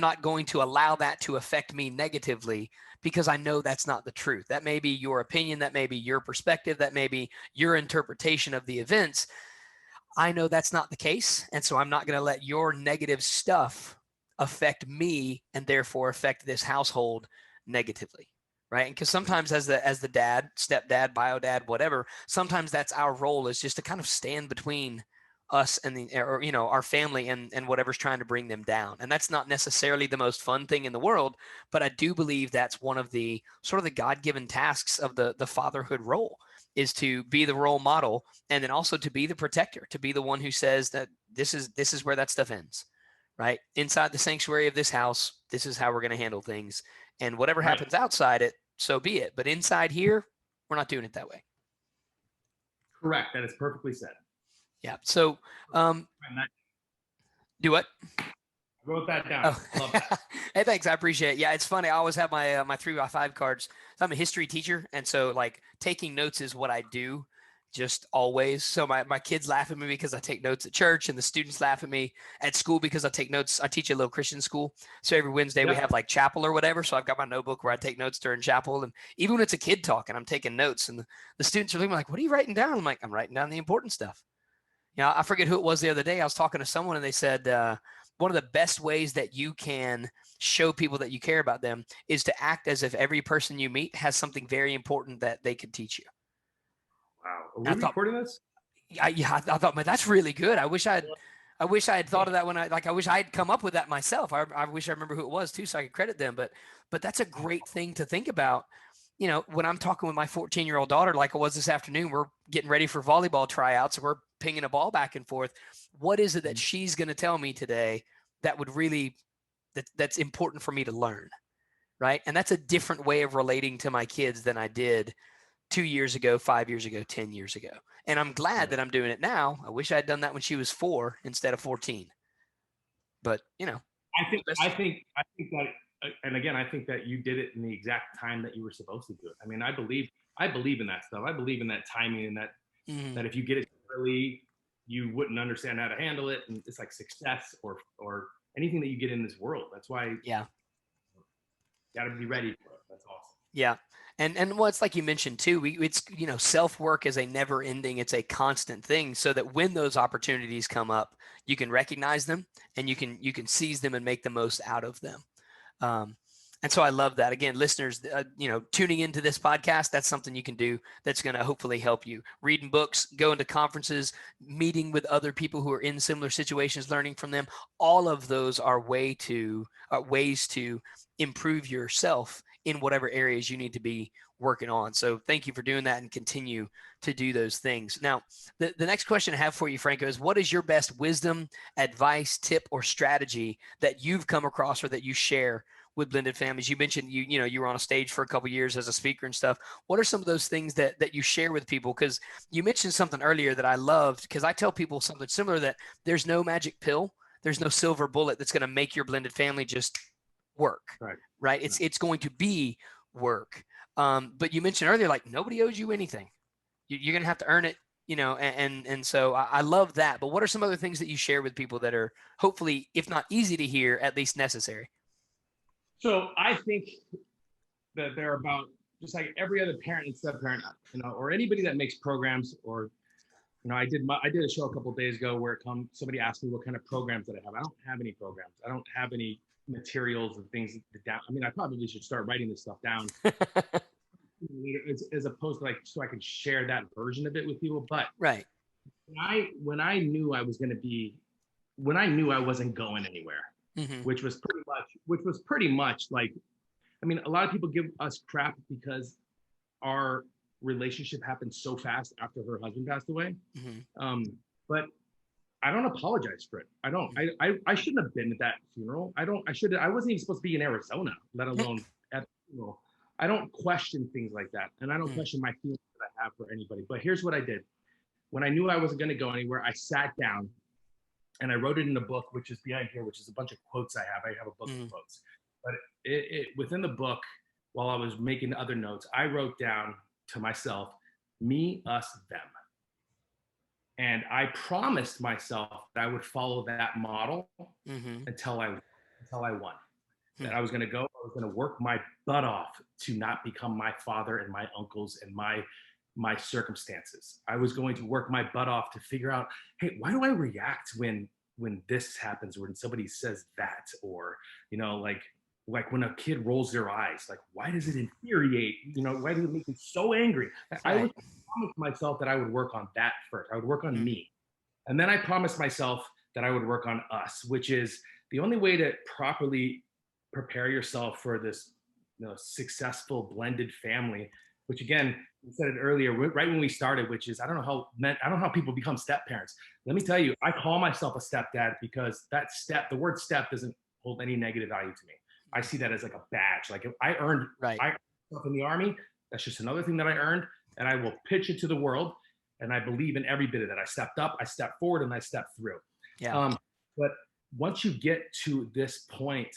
not going to allow that to affect me negatively, because I know that's not the truth. That may be your opinion, that may be your perspective, that may be your interpretation of the events. I know that's not the case, and so I'm not going to let your negative stuff affect me and therefore affect this household negatively, right? And because sometimes as the dad, stepdad, bio dad, whatever, sometimes that's our role, is just to kind of stand between us and our family and whatever's trying to bring them down. And that's not necessarily the most fun thing in the world, but I do believe that's one of the sort of the God-given tasks of the fatherhood role, is to be the role model, and then also to be the protector, to be the one who says that this is where that stuff ends, right? Inside the sanctuary of this house, this is how we're going to handle things, and whatever Right. happens outside it, so be it. But inside here, we're not doing it that way. Correct. That is perfectly said. Yeah. So, do what? Wrote that down. Oh. Love that. Hey, thanks. I appreciate it. Yeah, it's funny. I always have my my 3x5 cards. So I'm a history teacher, and so like taking notes is what I do, just always. So my kids laugh at me because I take notes at church, and the students laugh at me at school because I take notes. I teach a little Christian school, so every Wednesday we have like chapel or whatever. So I've got my notebook where I take notes during chapel, and even when it's a kid talking, I'm taking notes, and the students are looking like, "What are you writing down?" I'm like, "I'm writing down the important stuff." You know, I forget who it was the other day. I was talking to someone, and they said one of the best ways that you can show people that you care about them is to act as if every person you meet has something very important that they could teach you. Wow. Are I we thought, recording this? I thought, man, that's really good. I wish I had thought of that I wish I had come up with that myself. I wish I remember who it was too, so I could credit them. But that's a great thing to think about. You know, when I'm talking with my 14-year-old daughter, like I was this afternoon, we're getting ready for volleyball tryouts, and we're pinging a ball back and forth. What is it that she's going to tell me today that would really, that's important for me to learn, right? And that's a different way of relating to my kids than I did 2 years ago, 5 years ago, 10 years ago. And I'm glad that I'm doing it now. I wish I had done that when she was 4 instead of 14. But, you know. I think that, and again, I think that you did it in the exact time that you were supposed to do it. I mean, I believe in that stuff. I believe in that timing, and that if you get it early, you wouldn't understand how to handle it. And it's like success or anything that you get in this world. That's why Yeah. got to be ready for it. That's awesome. Yeah. And well, it's like you mentioned too, it's, you know, self-work is a never ending, it's a constant thing, so that when those opportunities come up, you can recognize them, and you can seize them and make the most out of them. And so I love that. Again, listeners, you know, tuning into this podcast, that's something you can do that's going to hopefully help you. Reading books, going to conferences, meeting with other people who are in similar situations, learning from them. All of those are ways to improve yourself in whatever areas you need to be working on. So thank you for doing that, and continue to do those things. Now, the next question I have for you, Franco, is what is your best wisdom, advice, tip, or strategy that you've come across or that you share with blended families? You mentioned you were on a stage for a couple of years as a speaker and stuff. What are some of those things that you share with people? Because you mentioned something earlier that I loved, because I tell people something similar, that there's no magic pill, there's no silver bullet that's going to make your blended family just work, right? It's going to be work. But you mentioned earlier, like, nobody owes you anything. You're going to have to earn it, you know, and so I love that. But what are some other things that you share with people that are hopefully, if not easy to hear, at least necessary? So I think that they're about just like every other parent and step-parent, you know, or anybody that makes programs, or, you know, I did a show a couple of days ago where somebody asked me what kind of programs that I have. I don't have any programs. I don't have any materials and things down. I mean, I probably should start writing this stuff down as opposed to, like, so I can share that version of it with people. But right. When I knew I wasn't going anywhere, Mm-hmm. which was pretty much like, I mean, a lot of people give us crap because our relationship happened so fast after her husband passed away. Mm-hmm. But I don't apologize for it. I don't. I shouldn't have been at that funeral. I wasn't even supposed to be in Arizona, let alone at the funeral. I don't question things like that, and I don't question my feelings that I have for anybody. But here's what I did: when I knew I wasn't going to go anywhere, I sat down and I wrote it in a book, which is behind here, which is a bunch of quotes I have. I have a book of quotes, but within the book, while I was making other notes, I wrote down to myself, me, us, them. And I promised myself that I would follow that model until I won. That I was going to go, I was going to work my butt off to not become my father and my uncles and my circumstances. I was going to work my butt off to figure out, hey, why do I react when this happens, when somebody says that, or, you know, like when a kid rolls their eyes, like, why does it infuriate? You know, why does it make me so angry? Right. I was promised myself that I would work on that first. I would work on me. And then I promised myself that I would work on us, which is the only way to properly prepare yourself for this, you know, successful blended family, which again, you said it earlier, right when we started, which is, I don't know how people become step parents. Let me tell you, I call myself a stepdad because the word step doesn't hold any negative value to me. I see that as like a badge. Like if I earned stuff in the Army, that's just another thing that I earned, and I will pitch it to the world. And I believe in every bit of that. I stepped up, I stepped forward, and I stepped through. Yeah. But once you get to this point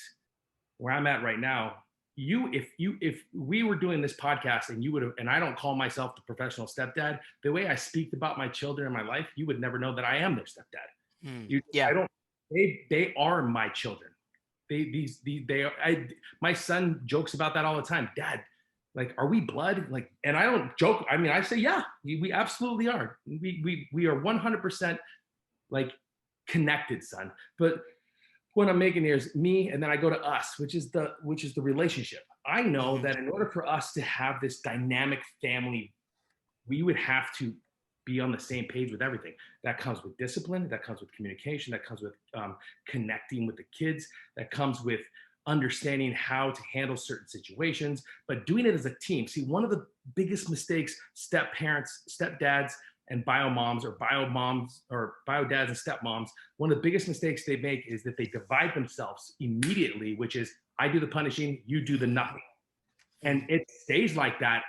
where I'm at right now, if we were doing this podcast and you would have, and I don't call myself the professional stepdad, the way I speak about my children in my life, you would never know that I am their stepdad. They are my children. My son jokes about that all the time. Dad, like, are we blood? Like, and I don't joke. I mean, I say, yeah, we absolutely are. We are 100% like connected, son. But what I'm making here is me, and then I go to us, which is the relationship. I know that in order for us to have this dynamic family, we would have to be on the same page with everything. That comes with discipline, that comes with communication, that comes with connecting with the kids, that comes with understanding how to handle certain situations, but doing it as a team. See, one of the biggest mistakes step parents, stepdads, and biodads and stepmoms, one of the biggest mistakes they make is that they divide themselves immediately, which is, I do the punishing, you do the nothing. And it stays like that.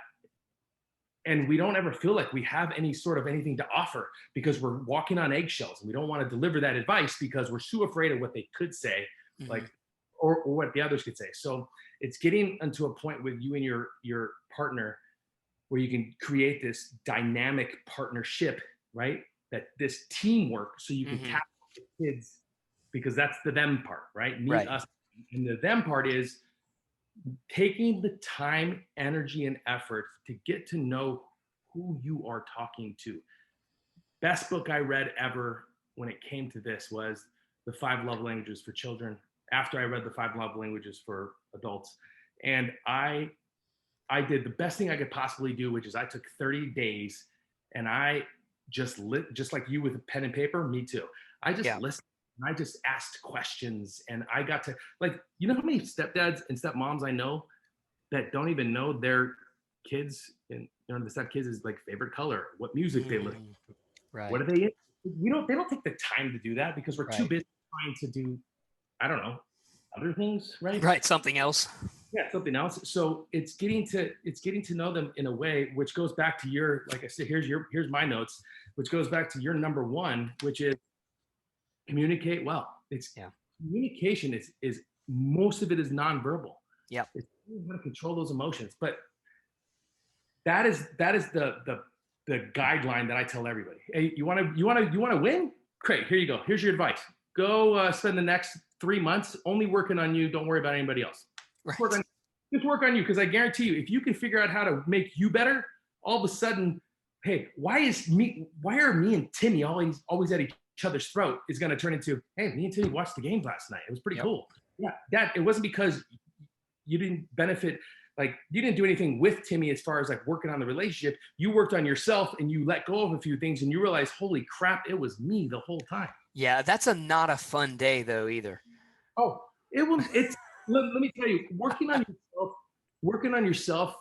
And we don't ever feel like we have any sort of anything to offer because we're walking on eggshells, and we don't want to deliver that advice because we're so afraid of what they could say, like, or what the others could say. So it's getting into a point with you and your partner where you can create this dynamic partnership, right? That this teamwork, so you can tackle the kids, because that's the them part, right? Me, us. And the them part is taking the time, energy, and effort to get to know who you are talking to. Best book I read ever when it came to this was The 5 Love Languages for Children, after I read The 5 Love Languages for Adults. And I did the best thing I could possibly do, which is I took 30 days and I just like you with a pen and paper, me too. I just listened, and I just asked questions, and I got to, like, you know how many stepdads and stepmoms I know that don't even know their kids, and you know, the stepkids is like favorite color, what music they listen to, what are they in? They don't take the time to do that because we're too busy trying to do, I don't know, other things, right? Right, something else. Yeah, something else. So it's getting to know them in a way which goes back to your, like I said, here's my notes, which goes back to your number one, which is communicate well. Communication is most of it is nonverbal. Yeah, it's how to control those emotions. But that is the guideline that I tell everybody. Hey, you want to win? Great. Here you go. Here's your advice. Go spend the next 3 months only working on you. Don't worry about anybody else. Right. Just work on you, because I guarantee you, if you can figure out how to make you better, all of a sudden, hey, why are me and Timmy always at each other's throat is going to turn into, hey, me and Timmy watched the game last night. It was pretty cool. Yeah, it wasn't because you didn't benefit, like you didn't do anything with Timmy as far as like working on the relationship. You worked on yourself and you let go of a few things and you realize, holy crap, it was me the whole time. Yeah, that's not a fun day though either. Oh, it's let me tell you, working on yourself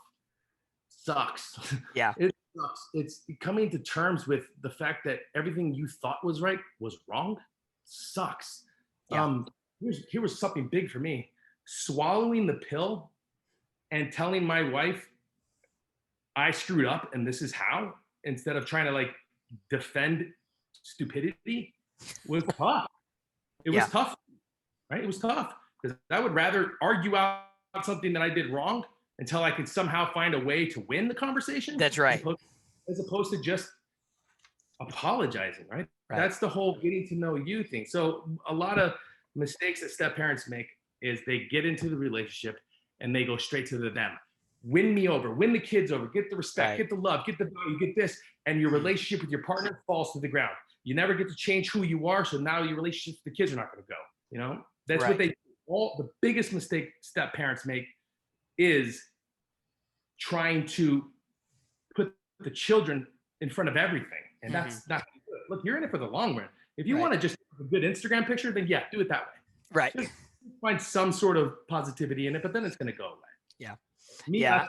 sucks. Yeah. It sucks. It's coming to terms with the fact that everything you thought was right was wrong. Sucks. Yeah. Here was something big for me. Swallowing the pill and telling my wife I screwed up and this is how, instead of trying to like defend stupidity, was tough. It was tough, right? It was tough, because I would rather argue out something that I did wrong until I could somehow find a way to win the conversation. That's right. As opposed to just apologizing, right? Right. That's the whole getting to know you thing. So a lot of mistakes that step parents make is they get into the relationship and they go straight to the them. Win me over, win the kids over, get the respect, Right. get the love, get the value, get this, and your relationship with your partner falls to the ground. You never get to change who you are, so now your relationship with the kids are not going to go. You know, that's what Right. all the biggest mistake step parents make is trying to put the children in front of everything, and that's not good. Look, you're in it for the long run. If you Right. want to just have a good Instagram picture, then yeah, do it that way. Right. Just find some sort of positivity in it, but then it's going to go away. Yeah. Me, Yeah.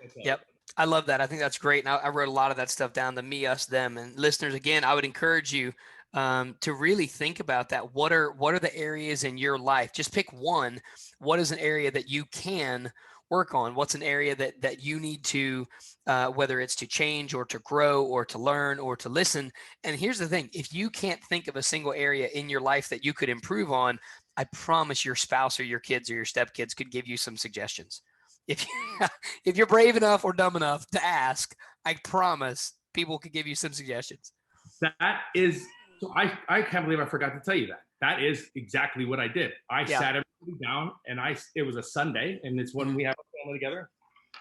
that's Yep. I love that. I think that's great. And I wrote a lot of that stuff down, the me, us, them. And listeners, again, I would encourage you to really think about that. What are the areas in your life? Just pick one. What is an area that you can work on? What's an area that you need to, whether it's to change or to grow or to learn or to listen? And here's the thing. If you can't think of a single area in your life that you could improve on, I promise your spouse or your kids or your stepkids could give you some suggestions. If you, if you're brave enough or dumb enough to ask, I promise people could give you some suggestions. That is, so I can't believe I forgot to tell you that. That is exactly what I did. I sat everybody down, and it was a Sunday, and it's when we have a family together.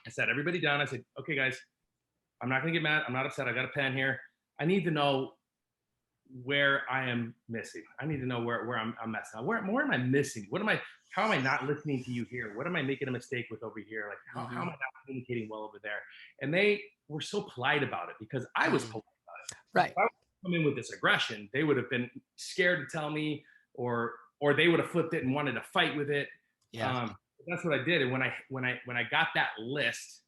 I sat everybody down. I said, okay, guys, I'm not going to get mad. I'm not upset. I got a pen here. I need to know where I am missing. I need to know where I'm messing up. Where am I missing? How am I not listening to you here? What am I making a mistake with over here? Like, how am I not communicating well over there? And they were so polite about it because I was polite about it. Right. If I would come in with this aggression, they would have been scared to tell me, or they would have flipped it and wanted to fight with it. Yeah. That's what I did. And when I got that list,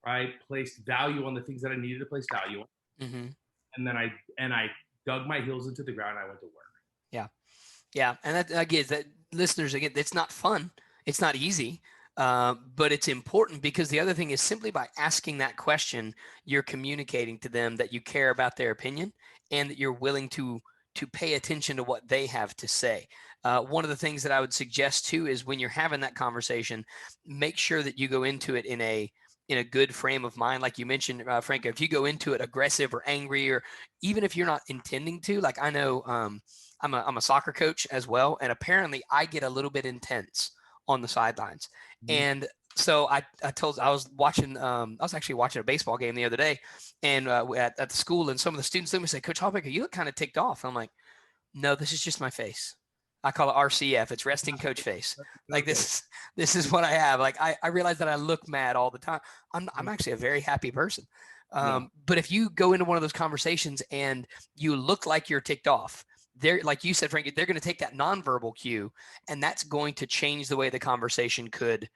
I placed value on the things that I needed to place value on. And then I dug my heels into the ground. And I went to work. Yeah. Yeah. And that, again, that listeners, again, it's not fun. It's not easy, but it's important because the other thing is simply by asking that question, you're communicating to them that you care about their opinion and that you're willing to pay attention to what they have to say. One of the things that I would suggest too is when you're having that conversation, make sure that you go into it in a good frame of mind. Like you mentioned, Franco, if you go into it aggressive or angry, or even if you're not intending to, like I know I'm a soccer coach as well. And apparently I get a little bit intense on the sidelines. And so I was actually watching a baseball game the other day and at the school, and some of the students look at me and say, Coach Hawbaker, you look kind of ticked off. I'm like, no, this is just my face. I call it RCF. It's resting coach face. Like this is what I have. Like I realize that I look mad all the time. I'm actually a very happy person. But if you go into one of those conversations and you look like you're ticked off, they're, like you said, Frankie, they're going to take that nonverbal cue, and that's going to change the way the conversation could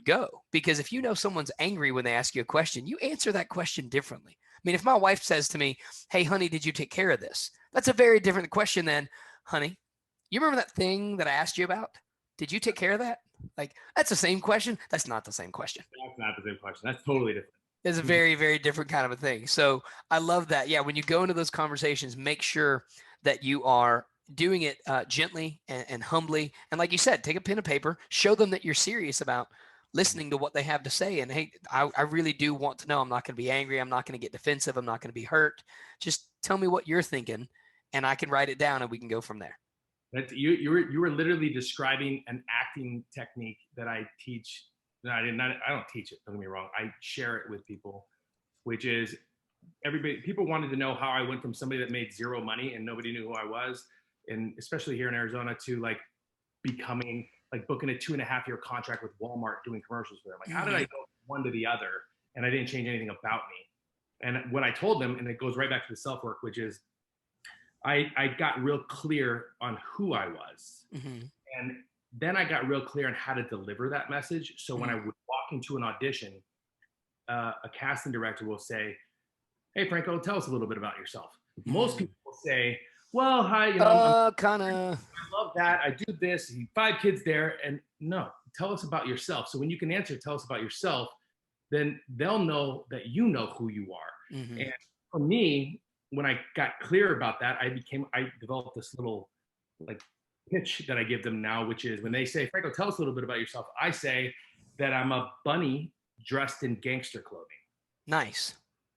go. Because if you know someone's angry when they ask you a question, you answer that question differently. I mean, if my wife says to me, hey, honey, did you take care of this? That's a very different question than, honey, you remember that thing that I asked you about? Did you take care of that? Like, that's the same question. That's not the same question. That's not the same question. That's totally different. It's a very, very different kind of a thing. So I love that. Yeah. When you go into those conversations, make sure that you are doing it gently and humbly. And like you said, take a pen and paper, show them that you're serious about listening to what they have to say. And hey, I really do want to know. I'm not going to be angry. I'm not going to get defensive. I'm not going to be hurt. Just tell me what you're thinking and I can write it down and we can go from there. You were literally describing an acting technique that I teach. No, I don't teach it. Don't get me wrong. I share it with people, which is people wanted to know how I went from somebody that made zero money and nobody knew who I was, and especially here in Arizona, to like becoming, like booking a 2.5-year contract with Walmart doing commercials for them. Like, how did I go from one to the other and I didn't change anything about me? And when I told them, and it goes right back to the self-work, which is I got real clear on who I was. And then I got real clear on how to deliver that message. So when I would walk into an audition, a casting director will say, hey, Franco, tell us a little bit about yourself. Most people will say, well, hi, I love that. I do this, 5 kids there. And no, tell us about yourself. So when you can answer, tell us about yourself, then they'll know that you know who you are. And for me, when I got clear about that, I developed this little like pitch that I give them now, which is when they say, Franco, tell us a little bit about yourself, I say that I'm a bunny dressed in gangster clothing. Nice.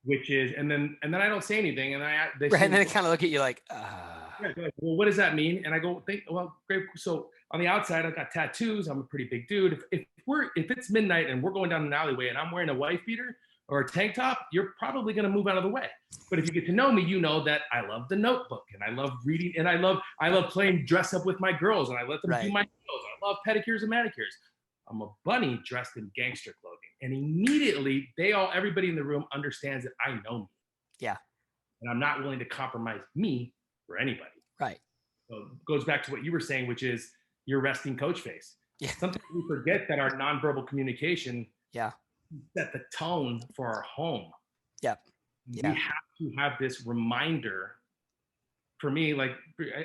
which is, and then I don't say anything, and they Right. say, And then they kind of look at you like, yeah, they're like, well, what does that mean? And I go, well, great. So on the outside, I've got tattoos. I'm a pretty big dude. If it's midnight and we're going down an alleyway and I'm wearing a wife beater or a tank top, you're probably going to move out of the way. But if you get to know me, you know that I love The Notebook and I love reading and I love playing dress up with my girls and I let them do my nails. I love pedicures and manicures. I'm a bunny dressed in gangster clothing, and immediately everybody in the room understands that I know me. Yeah. And I'm not willing to compromise me for anybody. Right. So it goes back to what you were saying, which is your resting coach face. Yeah. Sometimes we forget that our nonverbal communication set the tone for our home. Yep. Yeah. We have to have this reminder. For me, like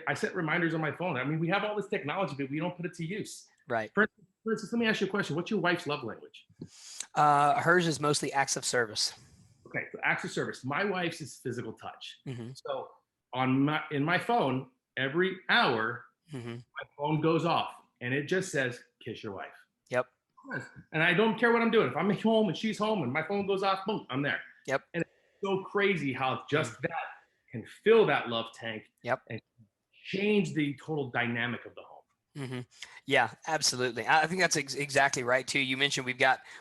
I set reminders on my phone. I mean, we have all this technology, but we don't put it to use. Right. For instance, let me ask you a question. What's your wife's love language? Hers is mostly acts of service. Okay, so acts of service. My wife's is physical touch. Mm-hmm. So in my phone, every hour, my phone goes off and it just says, kiss your wife. Yep. And I don't care what I'm doing. If I'm home and she's home and my phone goes off, boom, I'm there. Yep. And it's so crazy how just that can fill that love tank. Yep. And change the total dynamic of the home. Mm-hmm. Yeah, absolutely. I think that's exactly right too. You mentioned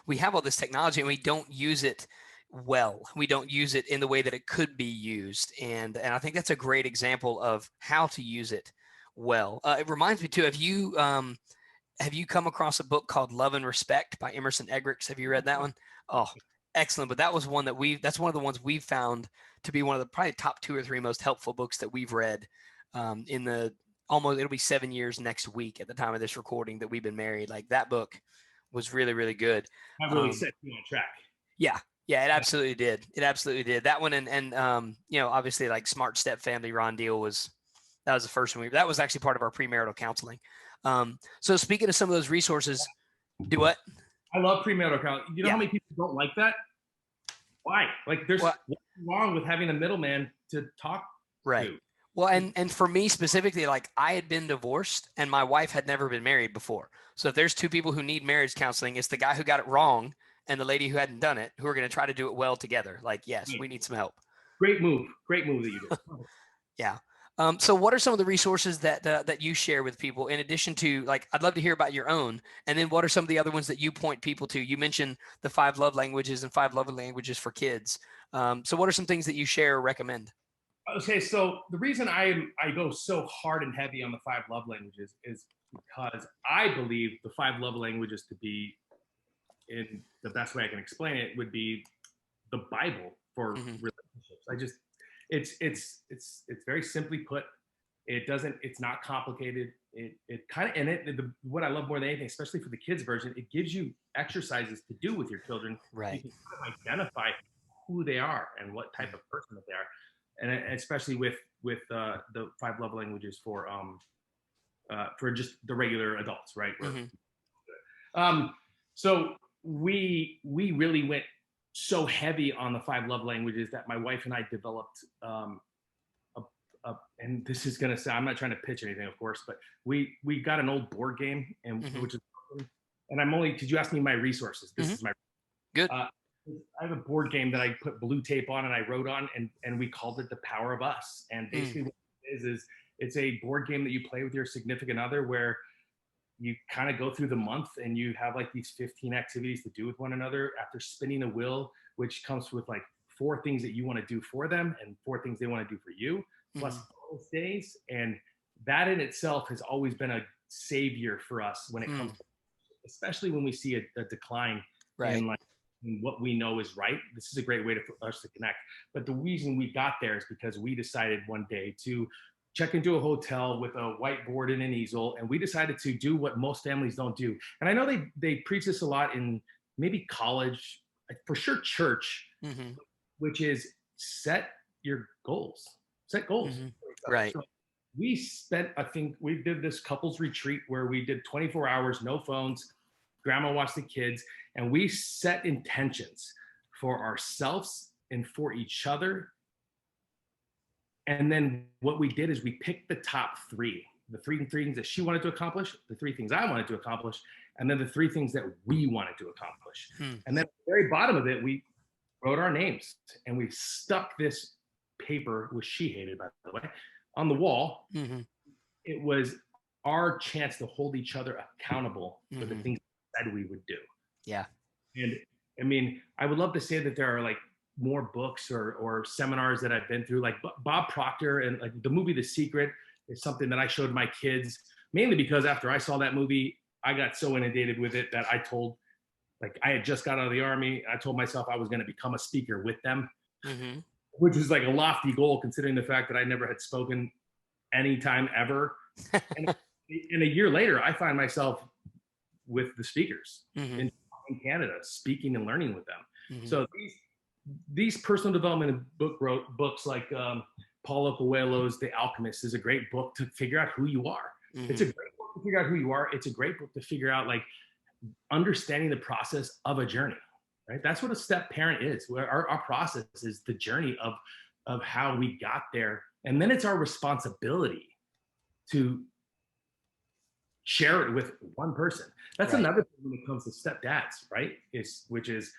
we have all this technology and we don't use it well. We don't use it in the way that it could be used. And I think that's a great example of how to use it well. It reminds me too, have you come across a book called Love and Respect by Emerson Eggerichs? Have you read that one? Oh, excellent. But that was one that's one of the ones we've found to be one of the probably top 2 or 3 most helpful books that we've read it'll be 7 years next week at the time of this recording that we've been married. Like that book was really, really good. That really set you on track. Yeah. Yeah, it absolutely did. It absolutely did. That one and obviously like Smart Step Family, Ron Deal that was the first one. That was actually part of our premarital counseling. So speaking of some of those resources, do what? I love premarital counseling. You know how many people don't like that? Why? Like there's what's wrong with having a middleman to talk to? Well, and for me specifically, like I had been divorced and my wife had never been married before. So if there's 2 people who need marriage counseling, it's the guy who got it wrong and the lady who hadn't done it, who are going to try to do it well together. Like, yes, we need some help. Great move that you did. Yeah. So what are some of the resources that you share with people in addition to, like, I'd love to hear about your own, and then what are some of the other ones that you point people to? You mentioned the 5 love languages and 5 love languages for kids. So what are some things that you share or recommend? Okay, so the reason I go so hard and heavy on the 5 love languages is because I believe the 5 love languages to be, in the best way I can explain it, would be the Bible for relationships. It's very simply put. It's not complicated. What I love more than anything, especially for the kids version, it gives you exercises to do with your children. Right. You can kind of identify who they are and what type of person that they are. And especially with the 5 love languages for just the regular adults, right? So we really went so heavy on the 5 love languages that my wife and I developed and this is gonna sound, I'm not trying to pitch anything, of course, but we got an old board game which is, and I'm only, because you asked me my resources. This is my good. I have a board game that I put blue tape on and I wrote on, and we called it The Power of Us. And basically what it is it's a board game that you play with your significant other where you kind of go through the month and you have like these 15 activities to do with one another after spinning a wheel, which comes with like 4 things that you want to do for them and 4 things they want to do for you, plus bonus days. And that in itself has always been a savior for us when it comes to, especially when we see a decline in like what we know is right. This is a great way for us to connect. But the reason we got there is because we decided one day to check into a hotel with a whiteboard and an easel, and we decided to do what most families don't do. And I know they preach this a lot in maybe college, for sure church, which is set your goals. Set goals. Right. So we did this couples retreat where we did 24 hours, no phones, grandma watched the kids, and we set intentions for ourselves and for each other. And then what we did is we picked the top 3, the 3 things that she wanted to accomplish, the 3 things I wanted to accomplish, and then the 3 things that we wanted to accomplish. And then at the very bottom of it, we wrote our names, and we stuck this paper, which she hated, by the way, on the wall. Mm-hmm. It was our chance to hold each other accountable for the Mm-hmm. things we said we would do. Yeah. And I mean, I would love to say that there are like more books or seminars that I've been through, like Bob Proctor, and like the movie The Secret is something that I showed my kids, mainly because after I saw that movie, I got so inundated with it that like I had just got out of the Army. I told myself I was going to become a speaker with them, Mm-hmm. which is like a lofty goal considering the fact that I never had spoken anytime ever. And a year later, I find myself with the speakers Mm-hmm. in Canada, speaking and learning with them. Mm-hmm. So these personal development books like Paulo Coelho's The Alchemist is a great book to figure out who you are. Mm-hmm. It's a great book to figure out who you are. It's a great book to figure out like understanding the process of a journey, right? That's what a step parent is. Our process is the journey of how we got there. And then it's our responsibility to share it with one person. That's another thing when it comes to stepdads, right? Which is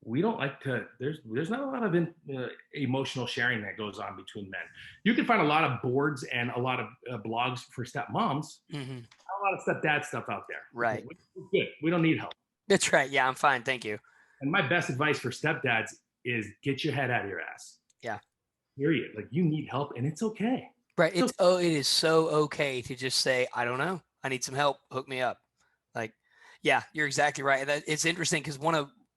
we don't like to, there's not a lot of emotional sharing that goes on between men. You can find a lot of boards and a lot of blogs for stepmoms, Mm-hmm. a lot of stepdad stuff out there. Right. We're good. We don't need help. That's right. Yeah, I'm fine. Thank you. And my best advice for stepdads is get your head out of your ass. Yeah. Period. Like you need help and it's okay. Right. It is so okay to just say, I don't know. I need some help. Hook me up. Like, yeah, you're exactly right. It's interesting because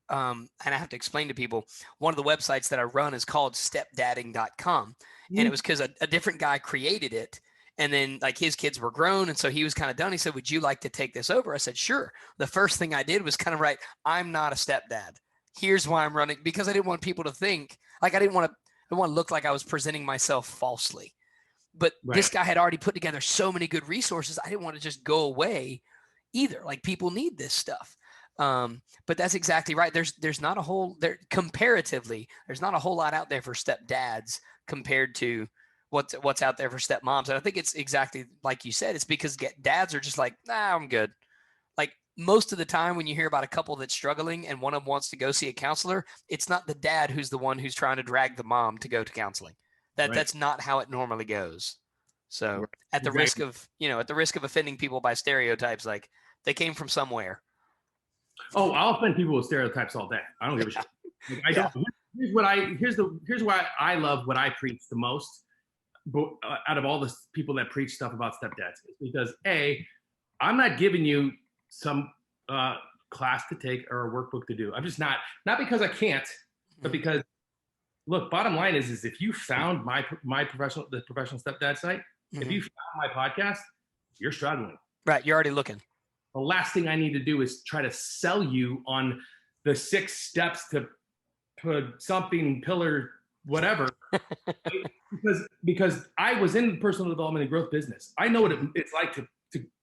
and I have to explain to people, one of the websites that I run is called stepdadding.com. Mm-hmm. And it was because a different guy created it. And then like his kids were grown. And so he was kind of done. He said, would you like to take this over? I said, sure. The first thing I did was kind of write, I'm not a stepdad. Here's why I'm running, because I didn't want people to think like I didn't want to look like I was presenting myself falsely. But this guy had already put together so many good resources. I didn't want to just go away either. Like people need this stuff. But that's exactly right. There's not a whole comparatively, there's not a whole lot out there for stepdads compared to what's out there for stepmoms. And I think it's exactly like you said, it's because dads are just like, nah, I'm good. Like most of the time when you hear about a couple that's struggling and one of them wants to go see a counselor, it's not the dad who's the one who's trying to drag the mom to go to counseling. That's not how it normally goes. So at the risk of offending people by stereotypes, like they came from somewhere. Oh, I'll offend people with stereotypes all day. I don't give a shit. Like, I don't. Here's why I love what I preach the most. But out of all the people that preach stuff about stepdads, because I'm not giving you some class to take or a workbook to do. I'm just not because I can't, but because look, bottom line is if you found the professional stepdad site, if you found my podcast, you're struggling. Right, you're already looking. The last thing I need to do is try to sell you on the 6 steps to put something, pillar, whatever. because I was in the personal development and growth business. I know what it's like to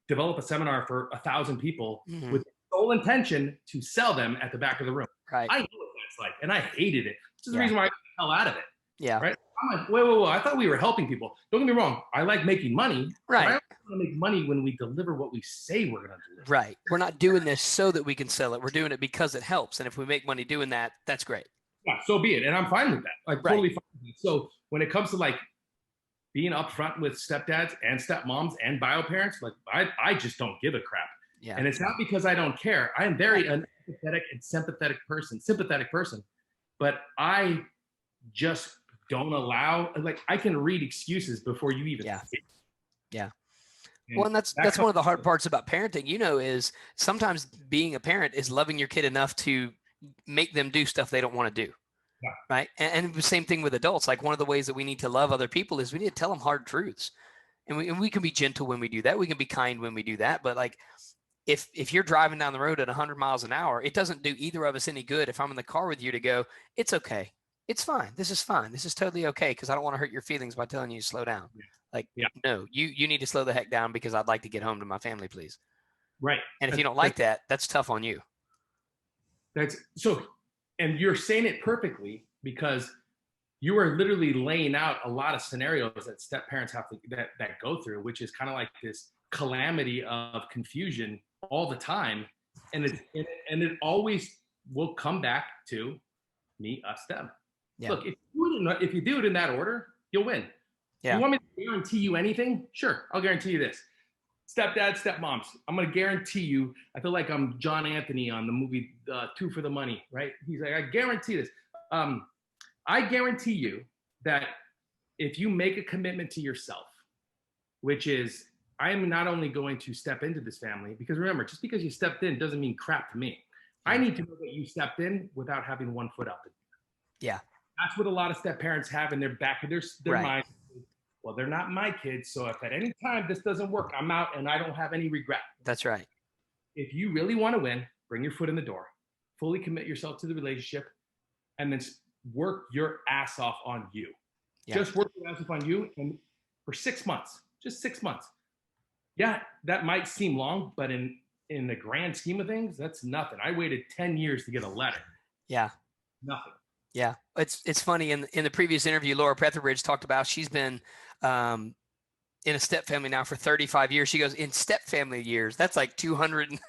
develop a seminar for 1,000 people with the sole intention to sell them at the back of the room. Right. I know what that's like, and I hated it. This is the reason why I got the hell out of it. Yeah. Right. I'm like, wait. I thought we were helping people. Don't get me wrong. I like making money. Right. I want to make money when we deliver what we say we're going to deliver. Right. We're not doing this so that we can sell it. We're doing it because it helps. And if we make money doing that, that's great. Yeah, so be it. And I'm fine with that. Like totally fine with it. So when it comes to like being upfront with stepdads and stepmoms and bio parents, like I just don't give a crap. Yeah. And it's not because I don't care. I am very an empathetic and sympathetic person, but I just don't allow, like I can read excuses before you even say it. Yeah. Well, and that's one of the hard parts about parenting, is sometimes being a parent is loving your kid enough to make them do stuff they don't want to do. Yeah. Right. And the same thing with adults. Like one of the ways that we need to love other people is we need to tell them hard truths. And we can be gentle when we do that. We can be kind when we do that. But like, if you're driving down the road at 100 miles an hour, it doesn't do either of us any good if I'm in the car with you to go, it's okay. It's fine. This is fine. This is totally okay because I don't want to hurt your feelings by telling you to slow down. No, you need to slow the heck down because I'd like to get home to my family, please. Right. And if you don't like that, that's tough on you. That's so, and you're saying it perfectly because you are literally laying out a lot of scenarios that step parents have to that go through, which is kind of like this calamity of confusion all the time, and it always will come back to me, us, them. Yeah. Look, if you do it in that order, you'll win. Yeah. You want me to guarantee you anything? Sure, I'll guarantee you this. Stepdads, stepmoms, I'm going to guarantee you, I feel like I'm John Anthony on the movie Two for the Money, right? He's like, I guarantee this. I guarantee you that if you make a commitment to yourself, which is, I am not only going to step into this family, because remember, just because you stepped in doesn't mean crap to me. I need to know that you stepped in without having one foot out the door. Yeah. That's what a lot of step parents have in their back of their Right. mind. Well, they're not my kids, so if at any time this doesn't work, I'm out and I don't have any regret. That's right. If you really want to win, bring your foot in the door, fully commit yourself to the relationship, and then work your ass off on you. Yeah. Just work your ass off on you, and for 6 months, just 6 months. Yeah, that might seem long, but in the grand scheme of things, that's nothing. I waited 10 years to get a letter. Yeah. Nothing. Yeah. It's funny. In the previous interview, Laura Petherbridge talked about she's been in a step family now for 35 years. She goes, in step family years, that's like 200.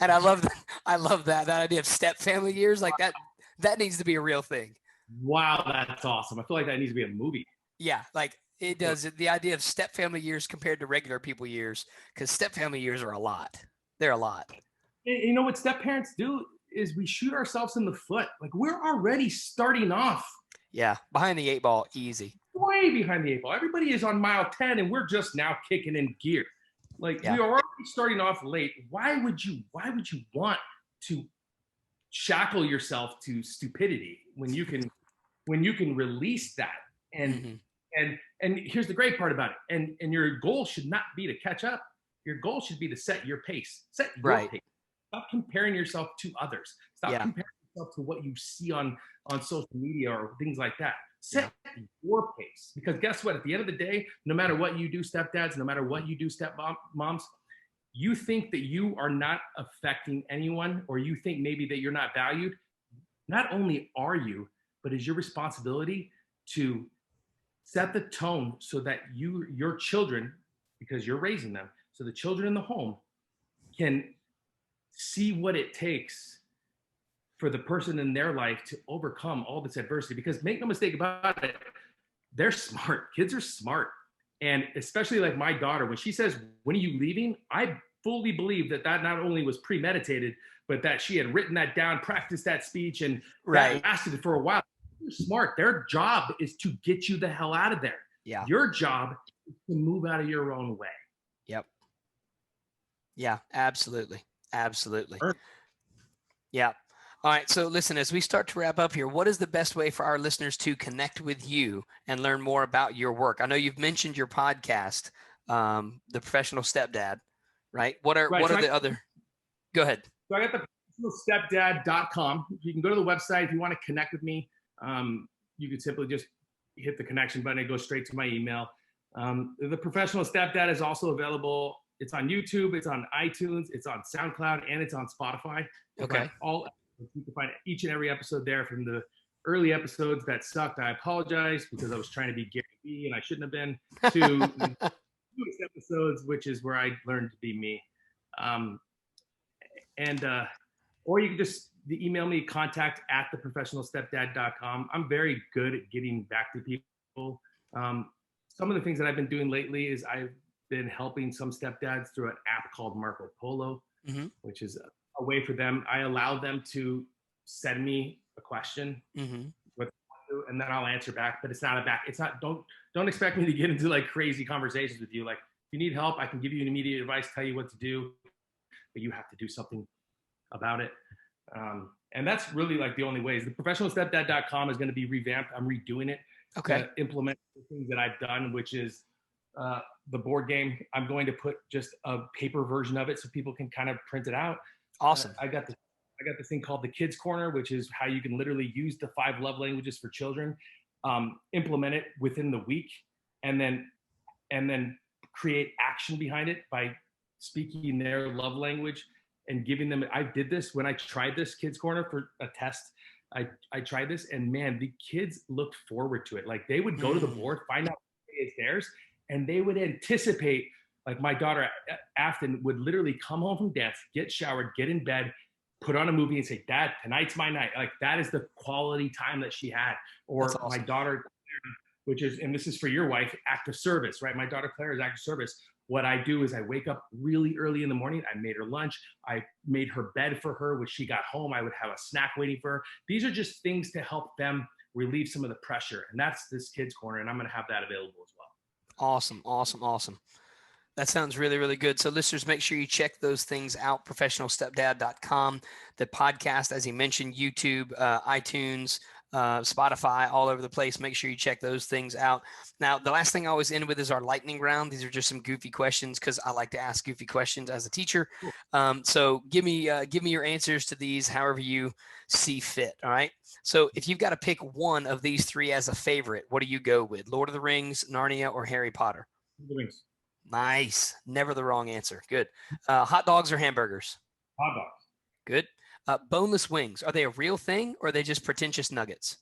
And I love that idea of step family years. Like that needs to be a real thing. Wow, that's awesome. I feel like that needs to be a movie. Yeah. Like it does. The idea of step family years compared to regular people years, because step family years are a lot. They're a lot. You know what step parents do is we shoot ourselves in the foot. Like we're already starting off. Yeah. Behind the 8 ball, easy. Way behind the 8 ball. Everybody is on mile 10 and we're just now kicking in gear. Like we are already starting off late. Why would you want to shackle yourself to stupidity when you can release that? And and here's the great part about it. And your goal should not be to catch up. Your goal should be to set your pace. Set your pace. Stop comparing yourself to others. Stop comparing yourself to what you see on social media or things like that. Set your pace. Because guess what? At the end of the day, no matter what you do, stepdads, no matter what you do, stepmoms, you think that you are not affecting anyone, or you think maybe that you're not valued. Not only are you, but it's your responsibility to set the tone so that your children, because you're raising them, so the children in the home can see what it takes for the person in their life to overcome all this adversity. Because make no mistake about it, they're smart. Kids are smart. And especially like my daughter, when she says, when are you leaving? I fully believe that not only was premeditated, but that she had written that down, practiced that speech, and that lasted for a while. They're smart. Their job is to get you the hell out of there. Yeah. Your job is to move out of your own way. Yep. Yeah, absolutely. Absolutely. Yeah. All right. So listen, as we start to wrap up here, what is the best way for our listeners to connect with you and learn more about your work? I know you've mentioned your podcast, The Professional Stepdad, right? What are the other? Go ahead. So I got the professionalstepdad.com. You can go to the website if you want to connect with me. You can simply just hit the connection button. It goes straight to my email. The Professional Stepdad is also available. It's on YouTube, it's on iTunes, it's on SoundCloud, and it's on Spotify. Okay. You can find each and every episode there, from the early episodes that sucked. I apologize because I was trying to be Gary Vee and I shouldn't have been, to the newest episodes, which is where I learned to be me. Or you can just email me, contact@theprofessionalstepdad.com. I'm very good at getting back to people. Some of the things that I've been doing lately is I've been helping some stepdads through an app called Marco Polo, which is a way for them. I allow them to send me a question, and then I'll answer back. But it's not don't expect me to get into like crazy conversations with you. Like, if you need help, I can give you an immediate advice, tell you what to do, but you have to do something about it. And that's really like the only ways. The professionalstepdad.com is going to be revamped. I'm redoing it to implement the things that I've done, which is the board game. I'm going to put just a paper version of it so people can kind of print it out. Awesome. I got this thing called the Kids Corner, which is how you can literally use the 5 love languages for children, implement it within the week, and then create action behind it by speaking their love language and giving them. I did this when I tried this Kids Corner for a test. I tried this, and man, the kids looked forward to it. Like, they would go to the board, find out what is theirs, and they would anticipate. Like, my daughter Afton would literally come home from dance, get showered, get in bed, put on a movie and say, Dad, tonight's my night. Like that is the quality time that she had. Or That's awesome. my daughter, which is, and this is for your wife, active service, right? My daughter Claire is active service. What I do is I wake up really early in the morning. I made her lunch. I made her bed for her. When she got home, I would have a snack waiting for her. These are just things to help them relieve some of the pressure. And that's this Kids Corner. And I'm going to have that available as well. Awesome. Awesome. Awesome. That sounds really, really good. So listeners, make sure you check those things out, professionalstepdad.com, the podcast, as he mentioned, YouTube, iTunes, Spotify, all over the place. Make sure you check those things out. Now, the last thing I always end with is our lightning round. These are just some goofy questions because I like to ask goofy questions as a teacher. So give me your answers to these however you see fit. All right. So if you've got to pick one of these three as a favorite, what do you go with? Lord of the Rings, Narnia, or Harry Potter? The Rings. Nice. Never the wrong answer. Good. Hot dogs or hamburgers? Hot dogs. Good. Boneless wings. Are they a real thing or are they just pretentious nuggets?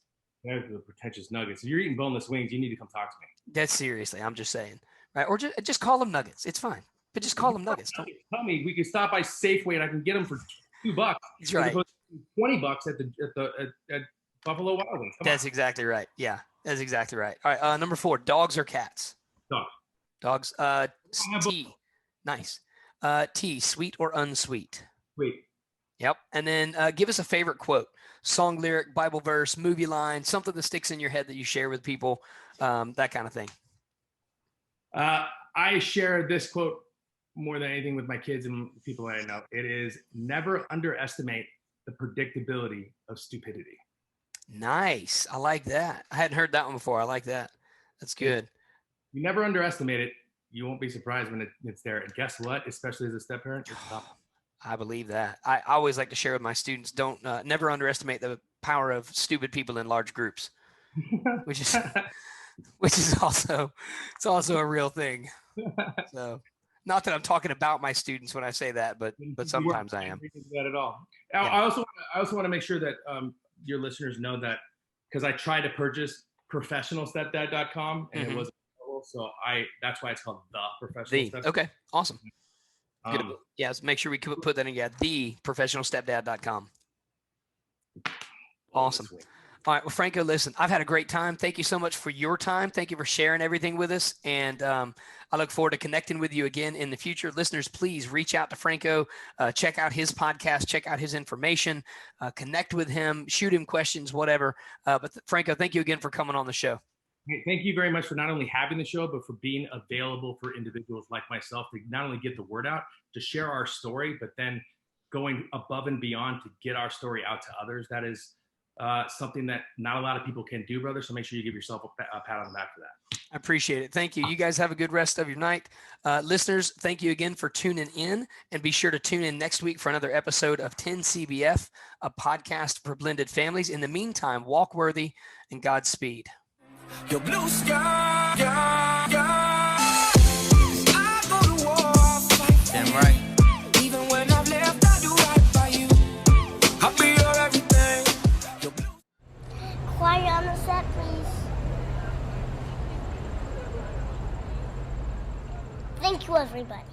They're the pretentious nuggets. If you're eating boneless wings, you need to come talk to me. That's seriously. I'm just saying. Right. Or just call them nuggets. It's fine. But just call them nuggets. Tell me we can stop by Safeway and I can get them for $2. That's right. $20 at Buffalo Wild Wings. That's exactly right. Yeah. That's exactly right. All right. Number 4, dogs or cats? Dogs. Tea. Nice. Tea, sweet or unsweet? Sweet. Yep. And then give us a favorite quote, song lyric, Bible verse, movie line, something that sticks in your head that you share with people, that kind of thing. I share this quote more than anything with my kids and people that I know. It is, never underestimate the predictability of stupidity. Nice. I like that. I hadn't heard that one before. I like that. That's good. You never underestimate it. You won't be surprised when it's there. And guess what? Especially as a step parent, it's tough. I believe that. I always like to share with my students, don't never underestimate the power of stupid people in large groups, which is also a real thing. So not that I'm talking about my students when I say that, but sometimes I am. That at all. Yeah. I also want to make sure that your listeners know that, because I tried to purchase professionalstepdad.com and it wasn't available, so that's why it's called the Professional Stepdad. Okay, awesome. Good. Yes, make sure we put that in. Yeah, the professionalstepdad.com. Awesome. All right. Well, Franco, listen, I've had a great time. Thank you so much for your time. Thank you for sharing everything with us. And I look forward to connecting with you again in the future. Listeners, please reach out to Franco, check out his podcast, check out his information, connect with him, shoot him questions, whatever. But Franco, thank you again for coming on the show. Thank you very much for not only having the show, but for being available for individuals like myself to not only get the word out, to share our story, but then going above and beyond to get our story out to others. That is something that not a lot of people can do, brother. So make sure you give yourself a pat on the back for that. I appreciate it. Thank you. You guys have a good rest of your night. Listeners, thank you again for tuning in, and be sure to tune in next week for another episode of 10 CBF, a podcast for blended families. In the meantime, walk worthy and Godspeed. Your blue sky, I go to war, fight. Damn right. Even when I've left, I do right by you. I'll be your everything. Your blue. Quiet on the set, please. Thank you, everybody.